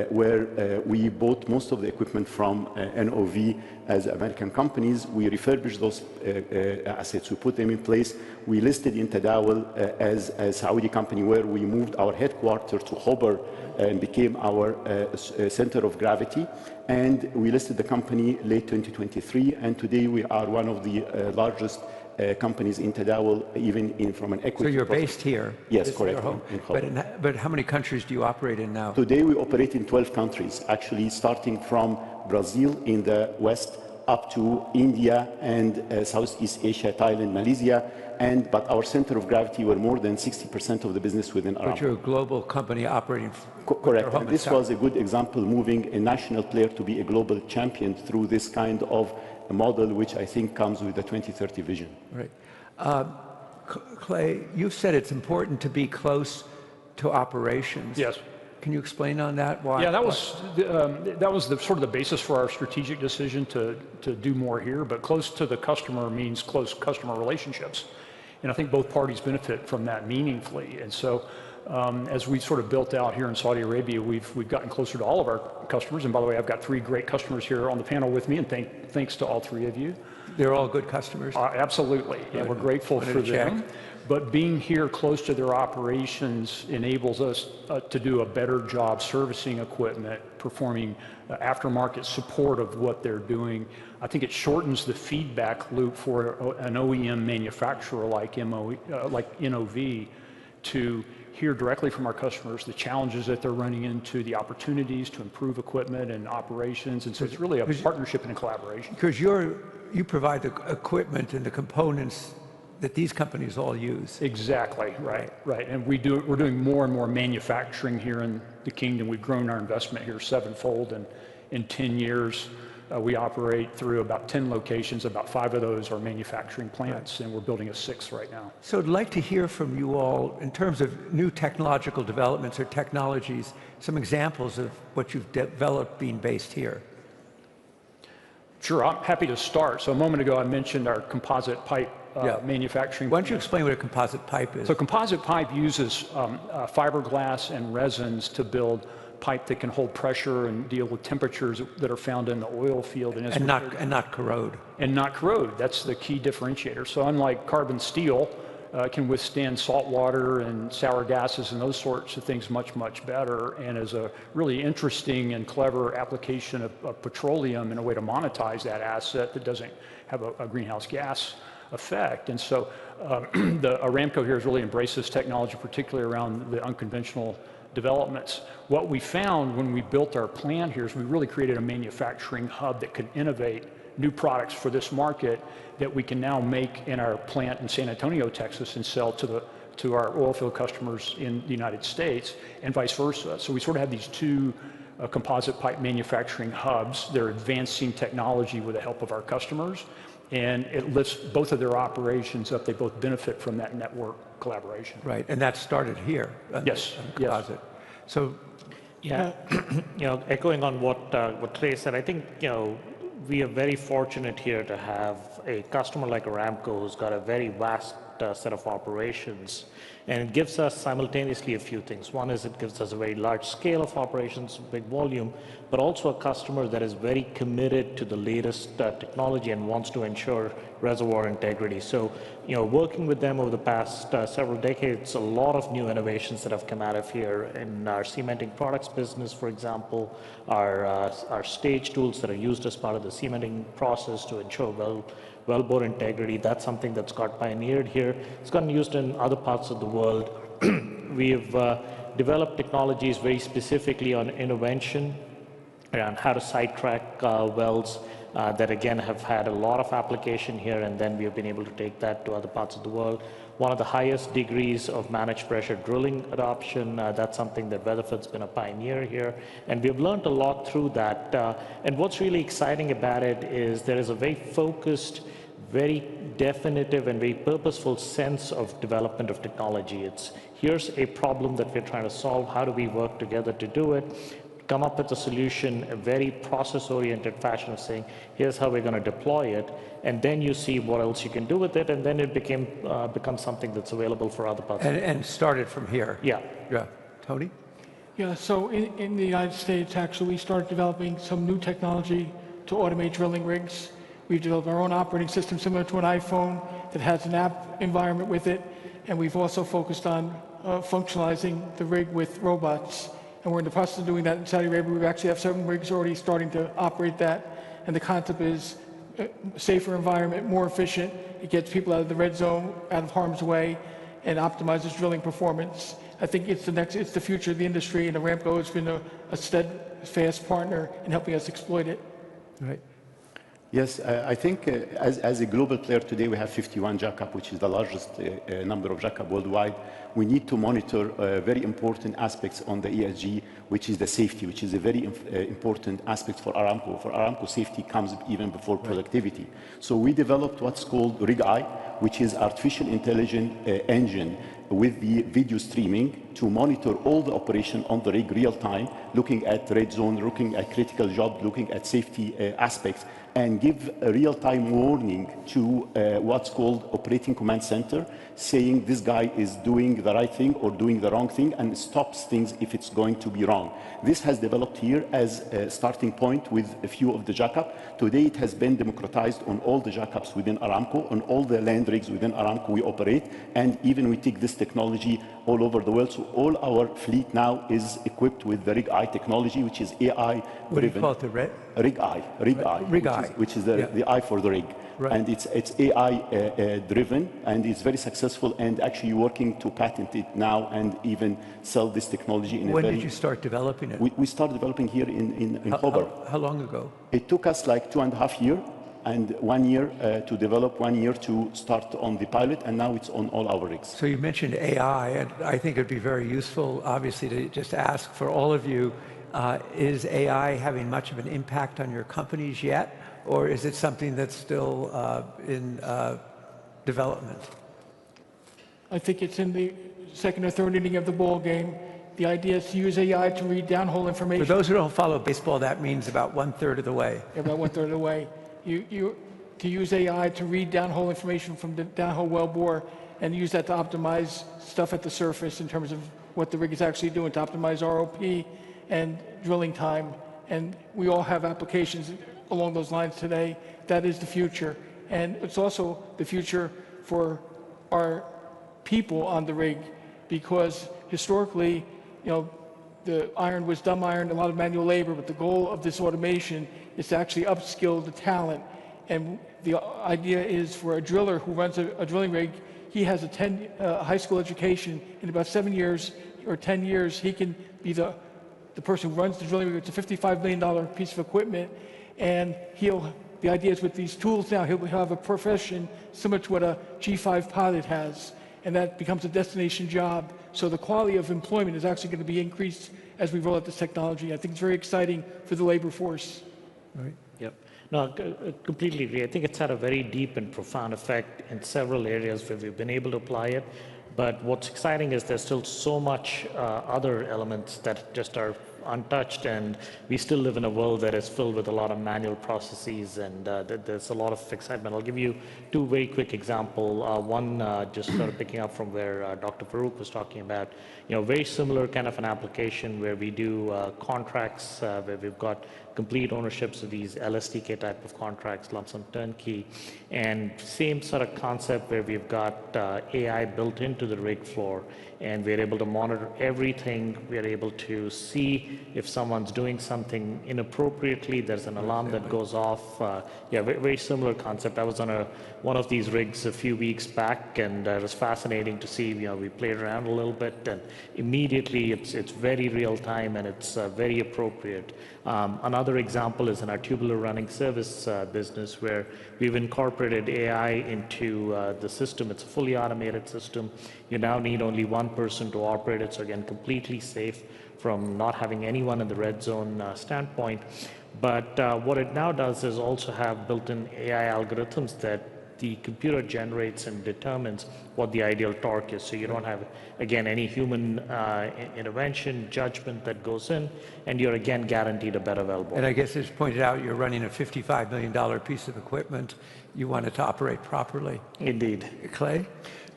where we bought most of the equipment from NOV as American companies. We refurbished those assets, we put them in place. We listed in Tadawul as a Saudi company where we moved our headquarters to Khobar and became our center of gravity. And we listed the company late 2023, and today we are one of the largest companies in Tadawul, even from an equity. So you're based here? Yes, correct. But how many countries do you operate in now? Today we operate in 12 countries, actually starting from Brazil in the west up to India and Southeast Asia, Thailand, Malaysia. But our center of gravity were more than 60% of the business within Aramco. But you're a global company operating. Correct. And this was a good example, moving a national player to be a global champion through this kind of a model, which I think comes with the 2030 vision. Right. Clay, you've said it's important to be close to operations. Yes. Can you explain on that? Why? Yeah, that was the sort of the basis for our strategic decision to do more here. But close to the customer means close customer relationships, and I think both parties benefit from that meaningfully. And so, as we sort of built out here in Saudi Arabia, we've gotten closer to all of our customers. And by the way, I've got 3 great customers here on the panel with me, and thanks to all 3 of you. They're all good customers? Absolutely, and we're grateful for them. But being here close to their operations enables us to do a better job servicing equipment, performing aftermarket support of what they're doing. I think it shortens the feedback loop for an OEM manufacturer like NOV to hear directly from our customers the challenges that they're running into, the opportunities to improve equipment and operations. And so it's really a partnership and a collaboration. Because you provide the equipment and the components that these companies all use. Exactly, right. And we're doing more and more manufacturing here in the kingdom. We've grown our investment here 7-fold, and in 10 years, we operate through about 10 locations. About 5 of those are manufacturing plants, and we're building a 6th right now. So I'd like to hear from you all in terms of new technological developments or technologies, some examples of what you've developed being based here. Sure, I'm happy to start. So a moment ago, I mentioned our composite pipe manufacturing. Why don't you explain what a composite pipe is? So composite pipe uses fiberglass and resins to build pipe that can hold pressure and deal with temperatures that are found in the oil field. And not corrode. And not corrode. That's the key differentiator. So unlike carbon steel, can withstand salt water and sour gases and those sorts of things much, much better, and is a really interesting and clever application of petroleum in a way to monetize that asset that doesn't have a greenhouse gas effect. And so the Aramco here has really embraced this technology, particularly around the unconventional developments. What we found when we built our plant here is we really created a manufacturing hub that could innovate new products for this market that we can now make in our plant in San Antonio, Texas, and sell to our oil field customers in the United States, and vice versa. So we sort of have these 2 composite pipe manufacturing hubs. They're advancing technology with the help of our customers. and it lifts both of their operations up. They both benefit from that network collaboration. Right, and that started here. Yes. Closet. So, yeah, echoing on what Trey said, I think we are very fortunate here to have a customer like Aramco who's got a very vast set of operations. And it gives us simultaneously a few things. One is it gives us a very large scale of operations, big volume, but also a customer that is very committed to the latest technology and wants to ensure reservoir integrity. So, working with them over the past several decades, a lot of new innovations that have come out of here in our cementing products business, for example, our stage tools that are used as part of the cementing process to ensure wellbore integrity. That's something that's got pioneered here. It's gotten used in other parts of the world. We've developed technologies very specifically on intervention around how to sidetrack wells that again have had a lot of application here, and then we have been able to take that to other parts of the world. One of the highest degrees of managed pressure drilling adoption, that's something that Weatherford's been a pioneer here, and we've learned a lot through that. And what's really exciting about it is there is a very focused, very definitive and very purposeful sense of development of technology. It's here's a problem that we're trying to solve, how do we work together to do it, come up with a solution, a very process-oriented fashion of saying, here's how we're going to deploy it, and then you see what else you can do with it, and then it becomes something that's available for other parts. And started from here. Yeah. Yeah. Tony? Yeah, so in the United States, actually, we started developing some new technology to automate drilling rigs. We've developed our own operating system similar to an iPhone that has an app environment with it, and we've also focused on functionalizing the rig with robots. And we're in the process of doing that in Saudi Arabia. We actually have 7 rigs already starting to operate that. And the concept is a safer environment, more efficient. It gets people out of the red zone, out of harm's way, and optimizes drilling performance. I think it's the future of the industry, and Aramco has been a steadfast partner in helping us exploit it. Right. Yes, I think as a global player today, we have 51 jackup, which is the largest number of jackup worldwide. We need to monitor very important aspects on the ESG, which is the safety, which is a very important aspect for Aramco. For Aramco, safety comes even before productivity. So we developed what's called Rig Eye, which is artificial intelligence engine with the video streaming to monitor all the operation on the rig real time, looking at red zone, looking at critical job, looking at safety aspects, and give a real-time warning to what's called operating command center, saying this guy is doing the right thing or doing the wrong thing, and stops things if it's going to be wrong. This has developed here as a starting point with a few of the jackup. Today it has been democratized on all the jackups within Aramco, on all the land rigs within Aramco we operate, and even we take this technology all over the world. So all our fleet now is equipped with the Rig Eye technology, which is AI driven. What do you call it, the red? Rig Eye. Rig Eye. Which is the eye for the rig. Right. And it's AI driven, and it's very successful, and actually working to patent it now and even sell this technology in When did you start developing it? We started developing here in Khobar. How long ago? It took us like 2.5 years, and 1 year to develop, 1 year to start on the pilot, and now it's on all our rigs. So you mentioned AI, and I think it'd be very useful, obviously, to just ask for all of you, is AI having much of an impact on your companies yet? Or is it something that's still in development? I think it's in the second or third inning of the ball game. The idea is to use AI to read downhole information. For those who don't follow baseball, that means about 1/3 of the way. About 1/3 of the way. To use AI to read downhole information from the downhole wellbore and use that to optimize stuff at the surface in terms of what the rig is actually doing, to optimize ROP and drilling time. And we all have applications along those lines today. That is the future. And it's also the future for our people on the rig, because historically, the iron was dumb iron, a lot of manual labor, but the goal of this automation is to actually upskill the talent. And the idea is for a driller who runs a drilling rig, he has a high school education. In about 7 years or 10 years, he can be the person who runs the drilling rig. It's a $55 million piece of equipment. And the idea is with these tools now, he'll have a profession similar to what a G5 pilot has. And that becomes a destination job. So the quality of employment is actually going to be increased as we roll out this technology. I think it's very exciting for the labor force. Right. Yep. No, completely agree. I think it's had a very deep and profound effect in several areas where we've been able to apply it. But what's exciting is there's still so much other elements that just are untouched, and we still live in a world that is filled with a lot of manual processes, and there's a lot of excitement. I'll give you two very quick examples. One, just sort of picking up from where Dr. Farouk was talking about, very similar kind of an application where we do contracts where we've got complete ownerships of these LSTK type of contracts, lump sum turnkey, and same sort of concept where we've got AI built into the rig floor, and we're able to monitor everything. We're able to see if someone's doing something inappropriately. There's an alarm that goes off. Yeah, very similar concept. I was on one of these rigs a few weeks back, and it was fascinating to see. We played around a little bit, and immediately it's very real time, and it's very appropriate. Another example is in our tubular running service business, where we've incorporated AI into the system. It's a fully automated system. You now need only one person to operate it, so again, completely safe from not having anyone in the red zone standpoint. But what it now does is also have built-in AI algorithms that the computer generates and determines what the ideal torque is. So you don't have, again, any human intervention, judgment that goes in, and you're again guaranteed a better wellbore. And I guess as pointed out, you're running a $55 million piece of equipment. You want it to operate properly. Indeed. Clay?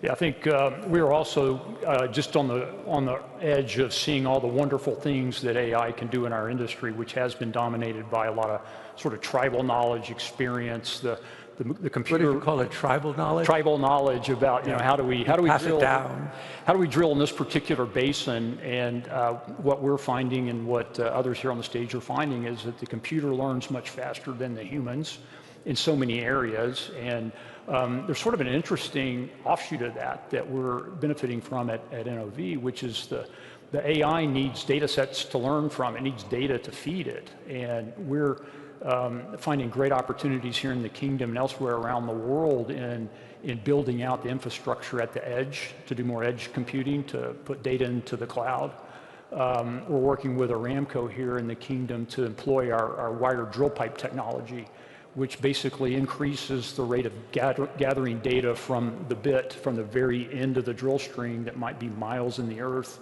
Yeah, I think we're also just on the edge of seeing all the wonderful things that AI can do in our industry, which has been dominated by a lot of sort of tribal knowledge, experience, the computer. What do you call it? Tribal knowledge? Tribal knowledge about how do we pass drill it down? How do we drill in this particular basin? And what we're finding, and what others here on the stage are finding, is that the computer learns much faster than the humans in so many areas. And there's sort of an interesting offshoot of that we're benefiting from at NOV, which is the AI needs data sets to learn from. It needs data to feed it. And we're finding great opportunities here in the kingdom and elsewhere around the world in building out the infrastructure at the edge to do more edge computing, to put data into the cloud. We're working with Aramco here in the kingdom to employ our wired drill pipe technology, which basically increases the rate of gathering data from the bit, from the very end of the drill string that might be miles in the earth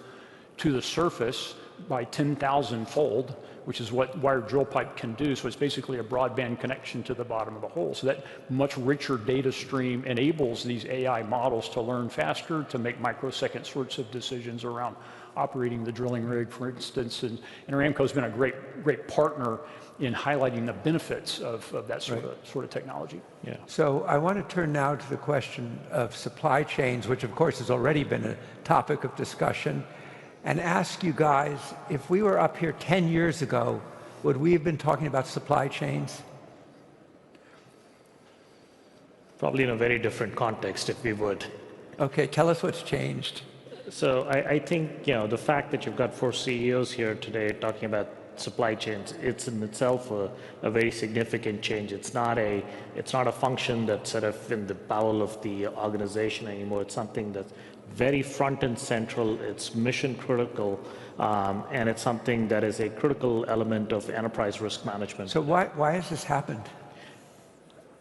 to the surface by 10,000-fold, which is what wired drill pipe can do. So it's basically a broadband connection to the bottom of the hole. So that much richer data stream enables these AI models to learn faster, to make microsecond sorts of decisions around operating the drilling rig, for instance. And Aramco's been a great partner in highlighting the benefits of that sort of technology. Yeah. So I want to turn now to the question of supply chains, which of course has already been a topic of discussion, and ask you guys, if we were up here 10 years ago, would we have been talking about supply chains? Probably in a very different context, if we would. Okay, tell us what's changed. So I think, the fact that you've got 4 CEOs here today talking about supply chains, it's in itself a very significant change. It's not a function that's sort of in the bowel of the organization anymore. It's something that's very front and central. It's mission critical, and it's something that is a critical element of enterprise risk management. So why has this happened?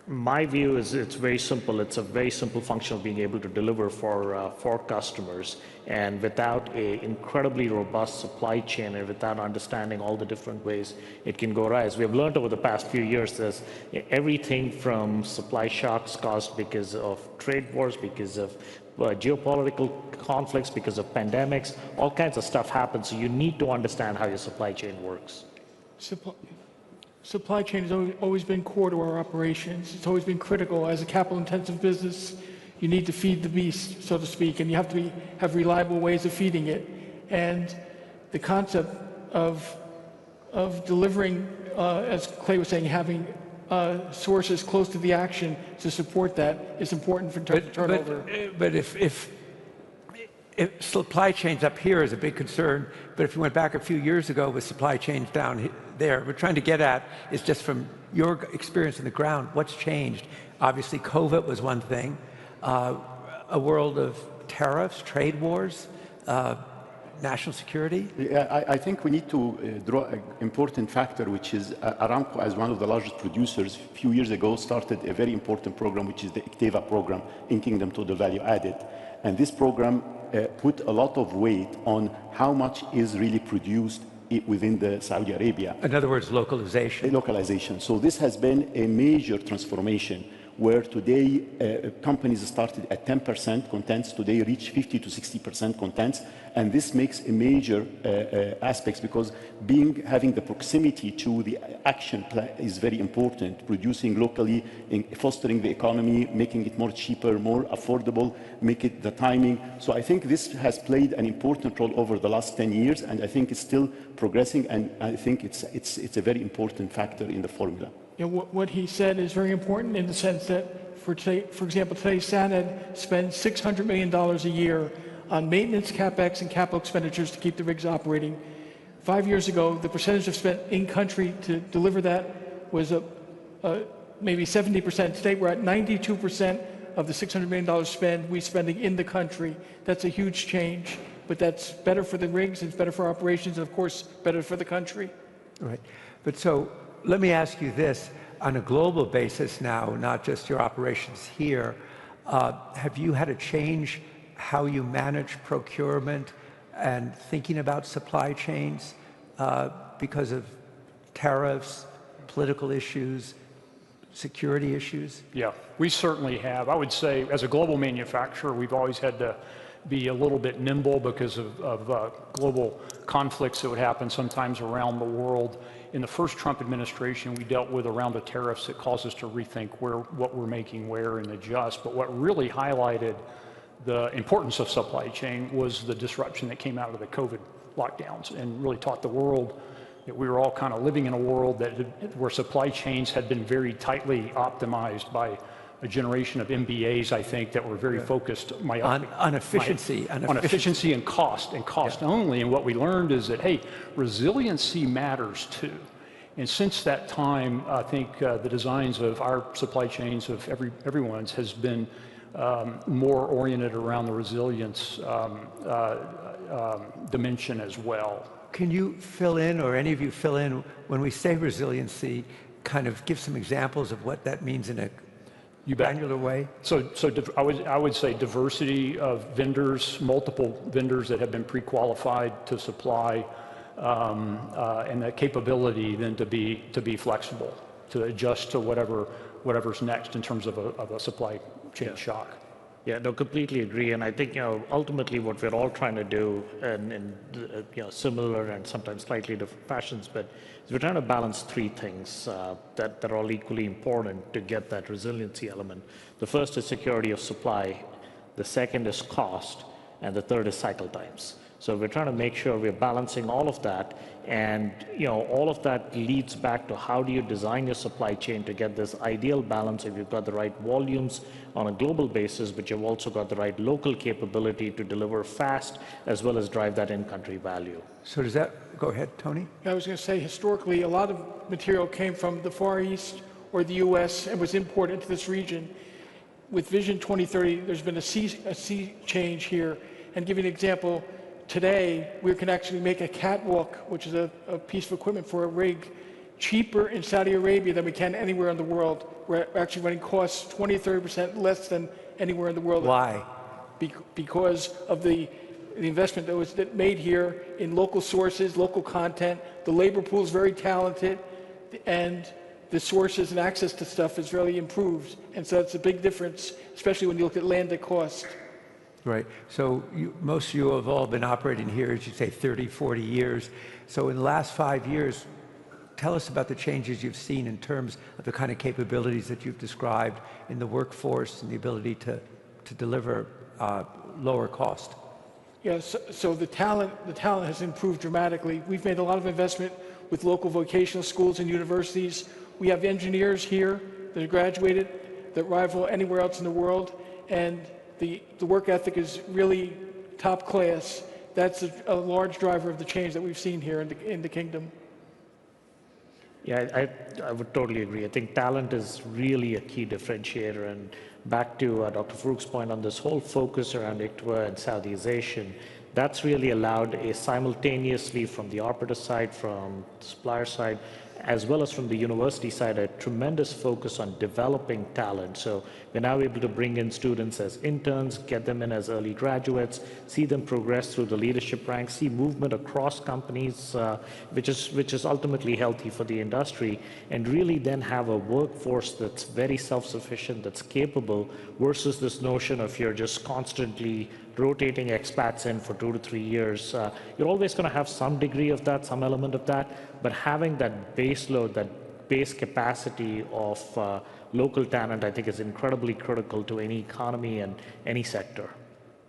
My view is it's very simple. It's a very simple function of being able to deliver for customers. And without an incredibly robust supply chain, and without understanding all the different ways it can go rise, we have learned over the past few years there's everything from supply shocks caused because of trade wars, because of geopolitical conflicts, because of pandemics, all kinds of stuff happens. So you need to understand how your supply chain works. Supply chain has always been core to our operations. It's always been critical. As a capital-intensive business, you need to feed the beast, so to speak, and you have to have reliable ways of feeding it. And the concept of delivering, as Clay was saying, having sources close to the action to support that is important for turnover. But if supply chains up here is a big concern, but if you went back a few years ago with supply chains down there, we're trying to get at is just from your experience on the ground, what's changed? Obviously, COVID was one thing. A world of tariffs, trade wars, national security? Yeah, I think we need to draw an important factor, which is Aramco, as one of the largest producers, a few years ago started a very important program, which is the ICTEVA program, in Kingdom Total Value Added. And this program put a lot of weight on how much is really produced within the Saudi Arabia. In other words, localization. Localization. So this has been a major transformation, where today companies started at 10% contents, today reach 50 to 60% contents, and this makes a major aspects, because having the proximity to the action plan is very important. Producing locally, fostering the economy, making it more cheaper, more affordable, make it the timing. So I think this has played an important role over the last 10 years, and I think it's still progressing, and I think it's a very important factor in the formula. You know, what he said is very important in the sense that, for example, today SANAD spends $600 million a year on maintenance, CapEx, and capital expenditures to keep the rigs operating. 5 years ago, the percentage of spent in-country to deliver that was maybe 70%. Today, we're at 92% of the $600 million we're spending in the country. That's a huge change, but that's better for the rigs, it's better for operations, and of course, better for the country. Right. But so, let me ask you this, on a global basis now, not just your operations here, have you had to change how you manage procurement and thinking about supply chains because of tariffs, political issues, security issues? Yeah, we certainly have. I would say, as a global manufacturer, we've always had to be a little bit nimble because of global conflicts that would happen sometimes around the world. In the first Trump administration, we dealt with a round of tariffs that caused us to rethink what we're making where and adjust. But what really highlighted the importance of supply chain was the disruption that came out of the COVID lockdowns, and really taught the world that we were all kind of living in a world where supply chains had been very tightly optimized by a generation of MBAs, I think, that were very focused on efficiency. On efficiency and cost only. And what we learned is that, hey, resiliency matters too. And since that time, I think the designs of our supply chains, of everyone's, has been more oriented around the resilience dimension as well. Can you fill in, or any of you fill in, when we say resiliency, kind of give some examples of what that means in a granular way? So I would say diversity of vendors, multiple vendors that have been pre-qualified to supply, and that capability then to be flexible, to adjust to whatever's next in terms of a supply chain shock. Yeah, no, completely agree. And I think, ultimately what we're all trying to do, and in similar and sometimes slightly different fashions, but we're trying to balance three things that are all equally important to get that resiliency element. The first is security of supply, the second is cost, and the third is cycle times. So we're trying to make sure we're balancing all of that, and all of that leads back to how do you design your supply chain to get this ideal balance if you've got the right volumes on a global basis, but you've also got the right local capability to deliver fast as well as drive that in-country value. So does that, go ahead, Tony? I was going to say, historically, a lot of material came from the Far East or the U.S. and was imported into this region. With Vision 2030, there's been a sea change here. And give you an example, today, we can actually make a catwalk, which is a piece of equipment for a rig, cheaper in Saudi Arabia than we can anywhere in the world. We're actually running costs 20-30% less than anywhere in the world. Why? Because of the investment that was made here in local sources, local content. The labor pool is very talented, and the sources and access to stuff is really improved. And so it's a big difference, especially when you look at landed cost. Right. So most of you have all been operating here, as you say, 30, 40 years. So in the last 5 years, tell us about the changes you've seen in terms of the kind of capabilities that you've described in the workforce and the ability to deliver lower cost. Yeah, so the talent has improved dramatically. We've made a lot of investment with local vocational schools and universities. We have engineers here that have graduated that rival anywhere else in the world, and the work ethic is really top class. That's a large driver of the change that we've seen here in the kingdom. Yeah, I would totally agree. I think talent is really a key differentiator. And back to Dr. Farouk's point on this whole focus around ICTWA and Saudization, that's really allowed a simultaneously from the operator side, from the supplier side, as well as from the university side, a tremendous focus on developing talent. So we're now able to bring in students as interns, get them in as early graduates, see them progress through the leadership ranks, see movement across companies, which is ultimately healthy for the industry, and really then have a workforce that's very self-sufficient, that's capable, versus this notion of you're just constantly rotating expats in for 2 to 3 years. You're always going to have some degree of that, some element of that, but having that base load, that base capacity of local talent, I think is incredibly critical to any economy and any sector.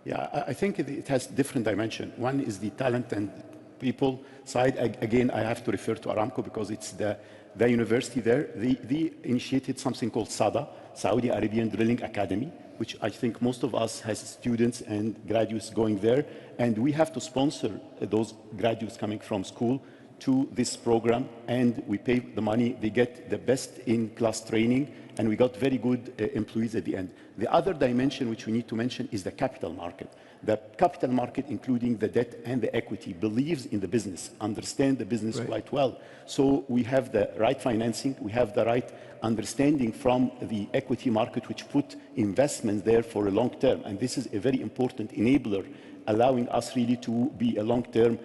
Yeah, I think it has different dimension. One is the talent and people side. Again, I have to refer to Aramco because it's the university there. They initiated something called SADA, Saudi Arabian Drilling Academy, which I think most of us has students and graduates going there. And we have to sponsor those graduates coming from school to this program, and we pay the money. They get the best in-class training, and we got very good employees at the end. The other dimension which we need to mention is the capital market. The capital market, including the debt and the equity, believes in the business, understand the business quite well. So we have the right financing, we have the right understanding from the equity market, which put investments there for a long term. And this is a very important enabler, allowing us really to be a long-term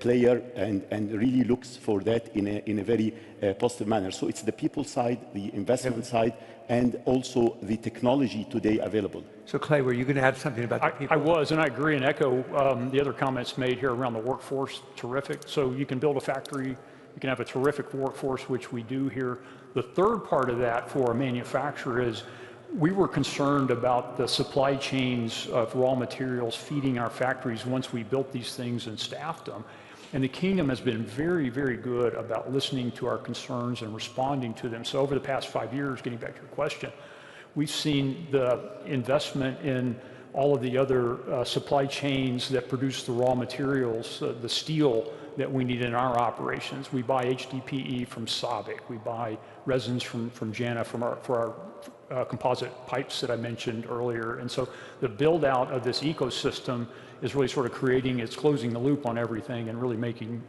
player and really looks for that in a very positive manner. So it's the people side, the investment side, and also the technology today available. So Clay, were you going to add something about the people? I was, and I agree and echo the other comments made here around the workforce. Terrific. So you can build a factory, you can have a terrific workforce, which we do here. The third part of that for a manufacturer is we were concerned about the supply chains of raw materials feeding our factories once we built these things and staffed them. And the Kingdom has been very, very good about listening to our concerns and responding to them. So over the past 5 years, getting back to your question, we've seen the investment in all of the other supply chains that produce the raw materials, the steel that we need in our operations. We buy HDPE from SABIC. We buy resins from JANA for our composite pipes that I mentioned earlier. And so the build out of this ecosystem is really sort of it's closing the loop on everything and really making,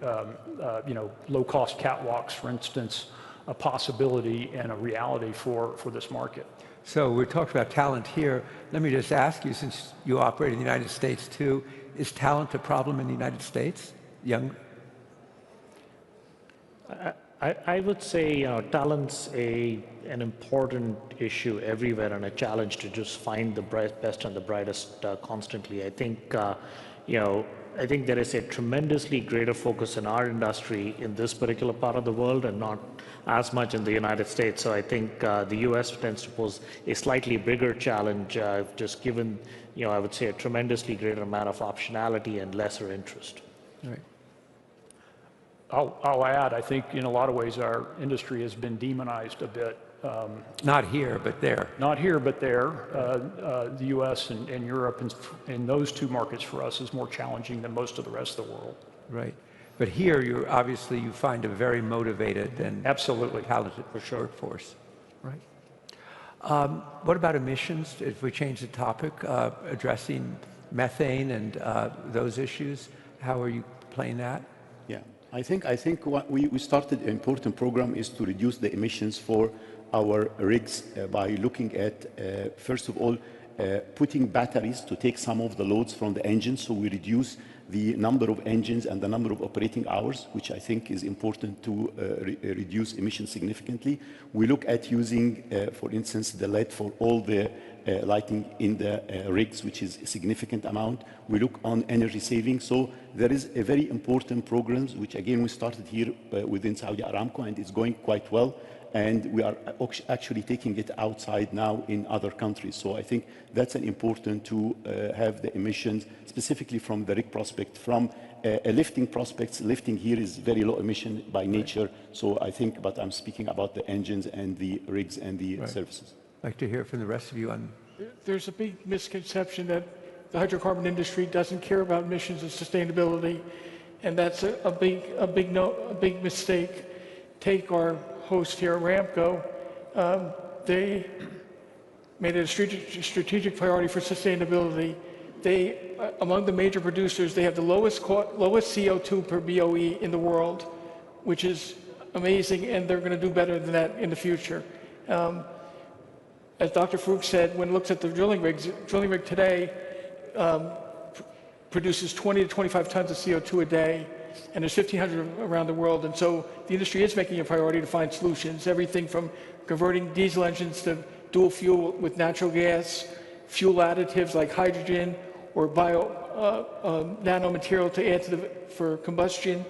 low-cost catwalks, for instance, a possibility and a reality for this market. So we talked about talent here. Let me just ask you, since you operate in the United States too, is talent a problem in the United States? I would say talent's an important issue everywhere and a challenge to just find the best and the brightest constantly. I think there is a tremendously greater focus in our industry in this particular part of the world and not as much in the United States. So I think the U.S. tends to pose a slightly bigger challenge, just given, I would say a tremendously greater amount of optionality and lesser interest. Right. I'll add, I think in a lot of ways our industry has been demonized a bit. Not here, but there. Not here, but there. The U.S. and Europe, and those two markets for us is more challenging than most of the rest of the world. Right. But here, you find a very motivated and absolutely talented workforce. Right. What about emissions? If we change the topic, addressing methane and those issues, how are you playing that? Yeah, I think what we started an important program is to reduce the emissions for our rigs by looking at, first of all, putting batteries to take some of the loads from the engines, so we reduce the number of engines and the number of operating hours, which I think is important to reduce emissions significantly. We look at using, for instance, the LED for all the lighting in the rigs, which is a significant amount. We look on energy saving. So there is a very important program, which again we started here within Saudi Aramco, and it's going quite well. And we are actually taking it outside now in other countries. So I think that's an important to have the emissions, specifically from the rig prospect, from lifting prospects. Lifting here is very low emission by nature. So I think, but I'm speaking about the engines and the rigs and the services. I'd like to hear from the rest of you on. There's a big misconception that the hydrocarbon industry doesn't care about emissions and sustainability, and that's a big mistake. take our host here at Aramco, they made it a strategic priority for sustainability. They, among the major producers, they have the lowest CO2 per BOE in the world, which is amazing, and they're going to do better than that in the future. As Dr. Farouk said, when it looks at the drilling rig today produces 20 to 25 tons of CO2 a day, and there's 1,500 around the world. And so the industry is making a priority to find solutions, everything from converting diesel engines to dual fuel with natural gas, fuel additives like hydrogen or nanomaterial to add to for combustion,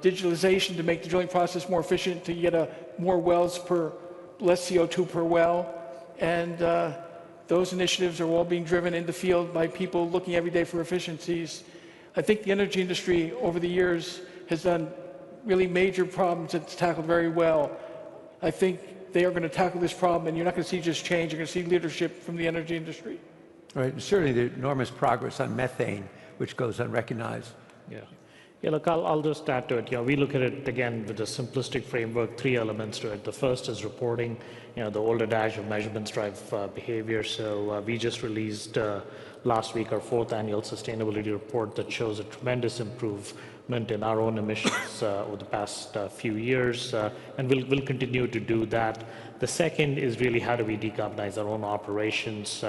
digitalization to make the drilling process more efficient, to get more wells per less CO2 per well. And those initiatives are all being driven in the field by people looking every day for efficiencies. I think the energy industry over the years has done really major problems it's tackled very well. I think they are going to tackle this problem, and you're not going to see just change, you're going to see leadership from the energy industry. Right, and certainly the enormous progress on methane, which goes unrecognized. Yeah. Yeah, look, I'll just add to it. We look at it again with a simplistic framework, 3 elements to it. The first is reporting. The old adage of measurements drive behavior. So we just released last week our 4th annual sustainability report that shows a tremendous improvement in our own emissions over the past few years, and we'll continue to do that. The second is really how do we decarbonize our own operations.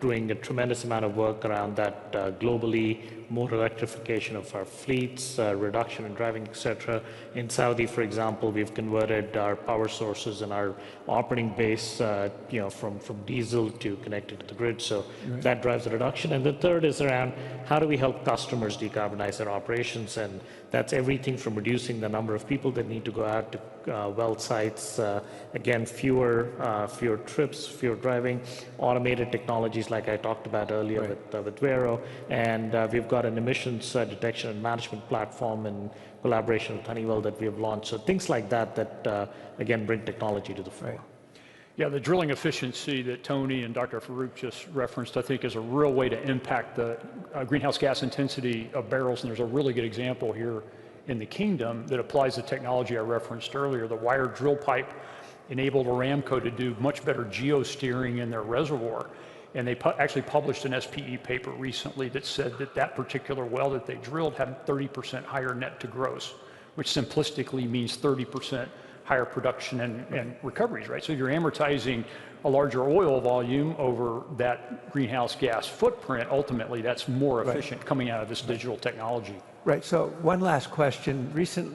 Doing a tremendous amount of work around that globally, more electrification of our fleets, reduction in driving, etc. In Saudi, for example, we've converted our power sources and our operating base, from diesel to connected to the grid. So that drives a reduction. And the third is around how do we help customers decarbonize their operations, and that's everything from reducing the number of people that need to go out to well sites. Again, fewer trips, fewer driving, automated technologies like I talked about earlier with Vero, and we've got an emissions detection and management platform in collaboration with Honeywell that we have launched. So things like that again bring technology to the fore. Yeah, the drilling efficiency that Tony and Dr. Farouk just referenced, I think, is a real way to impact the greenhouse gas intensity of barrels. And there's a really good example here in the Kingdom that applies the technology I referenced earlier. The wired drill pipe enabled Aramco to do much better geosteering in their reservoir. And they actually published an SPE paper recently that said that that particular well that they drilled had 30% higher net to gross, which simplistically means 30% higher production and recoveries, right? So you're amortizing a larger oil volume over that greenhouse gas footprint. Ultimately, that's more efficient coming out of this digital technology. Right, so one last question.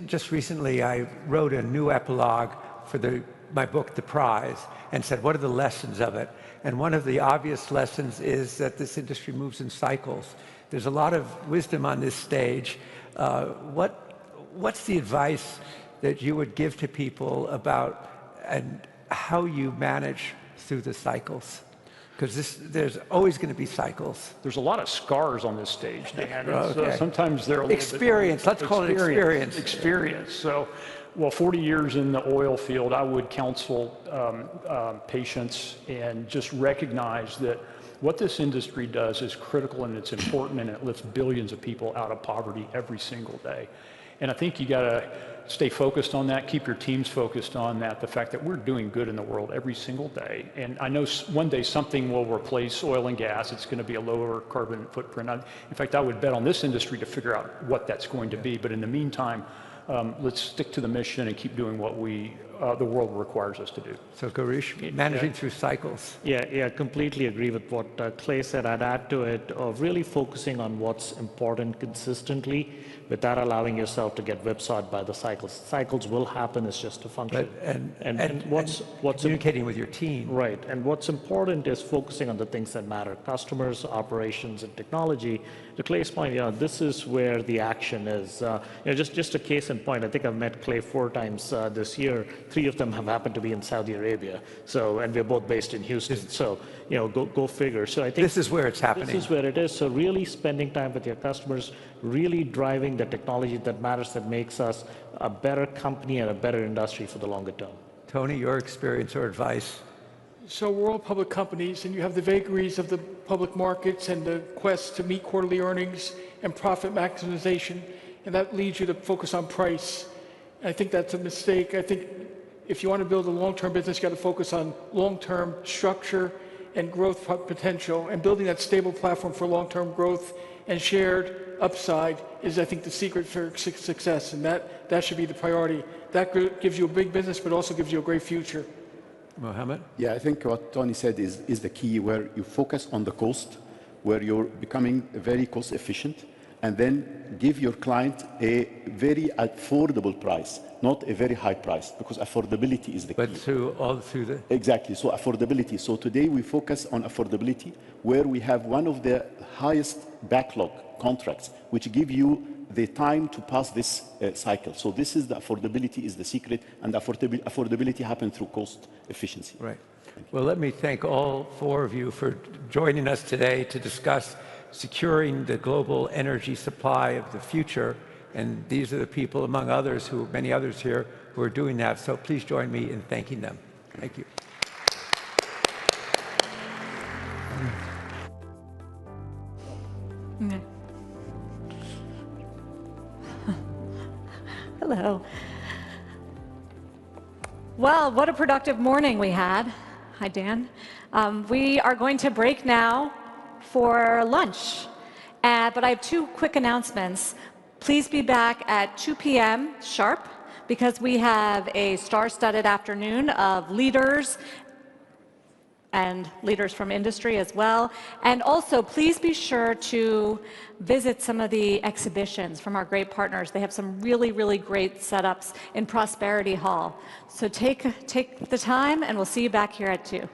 Just recently, I wrote a new epilogue for my book, The Prize, and said, what are the lessons of it? And one of the obvious lessons is that this industry moves in cycles. There's a lot of wisdom on this stage. What's the advice that you would give to people about and how you manage through the cycles? Because there's always going to be cycles. There's a lot of scars on this stage, Dan. Okay. Sometimes they're a little experience. bit, Let's call it experience. Experience. So, 40 years in the oil field, I would counsel patients and just recognize that what this industry does is critical and it's important, and it lifts billions of people out of poverty every single day. And I think you got to stay focused on that, keep your teams focused on that, the fact that we're doing good in the world every single day. And I know one day something will replace oil and gas. It's going to be a lower carbon footprint. In fact, I would bet on this industry to figure out what that's going to be. But in the meantime, let's stick to the mission and keep doing what the world requires us to do. So Garish, managing through cycles. Yeah, completely agree with what Clay said. I'd add to it of really focusing on what's important consistently without allowing yourself to get whipsawed by the cycles. Cycles will happen, it's just a function. And what's communicating with your team. Right, and what's important is focusing on the things that matter, customers, operations, and technology. To Clay's point, this is where the action is. Just a case in point, I think I've met Clay 4 times this year. 3 of them have happened to be in Saudi Arabia. So, and we're both based in Houston. So, go figure. So I think this is where it's happening. This is where it is. So really spending time with your customers, really driving the technology that matters, that makes us a better company and a better industry for the longer term. Tony, your experience or advice? So we're all public companies, and you have the vagaries of the public markets and the quest to meet quarterly earnings and profit maximization, and that leads you to focus on price. I think that's a mistake. I think if you want to build a long-term business, you got to focus on long-term structure and growth potential, and building that stable platform for long-term growth and shared upside is, I think, the secret for success, and that should be the priority. That gives you a big business, but also gives you a great future. Mohammed? Yeah, I think what Tony said is the key, where you focus on the cost, where you're becoming very cost efficient, and then give your client a very affordable price, not a very high price, because affordability is the key. But through the... Exactly, so affordability. So today we focus on affordability, where we have one of the highest backlog contracts, which give you the time to pass this cycle. So this is the affordability is the secret, and affordability happens through cost efficiency. Right. Well, let me thank all four of you for joining us today to discuss securing the global energy supply of the future. And these are the people, among others, many others here, who are doing that. So please join me in thanking them. Thank you. Hello. Well, what a productive morning we had. Hi, Dan. We are going to break now for lunch, but I have two quick announcements. Please be back at 2 p.m. sharp, because we have a star-studded afternoon of leaders and leaders from industry as well. And also, please be sure to visit some of the exhibitions from our great partners. They have some really, really great setups in Prosperity Hall. So take the time, and we'll see you back here at 2.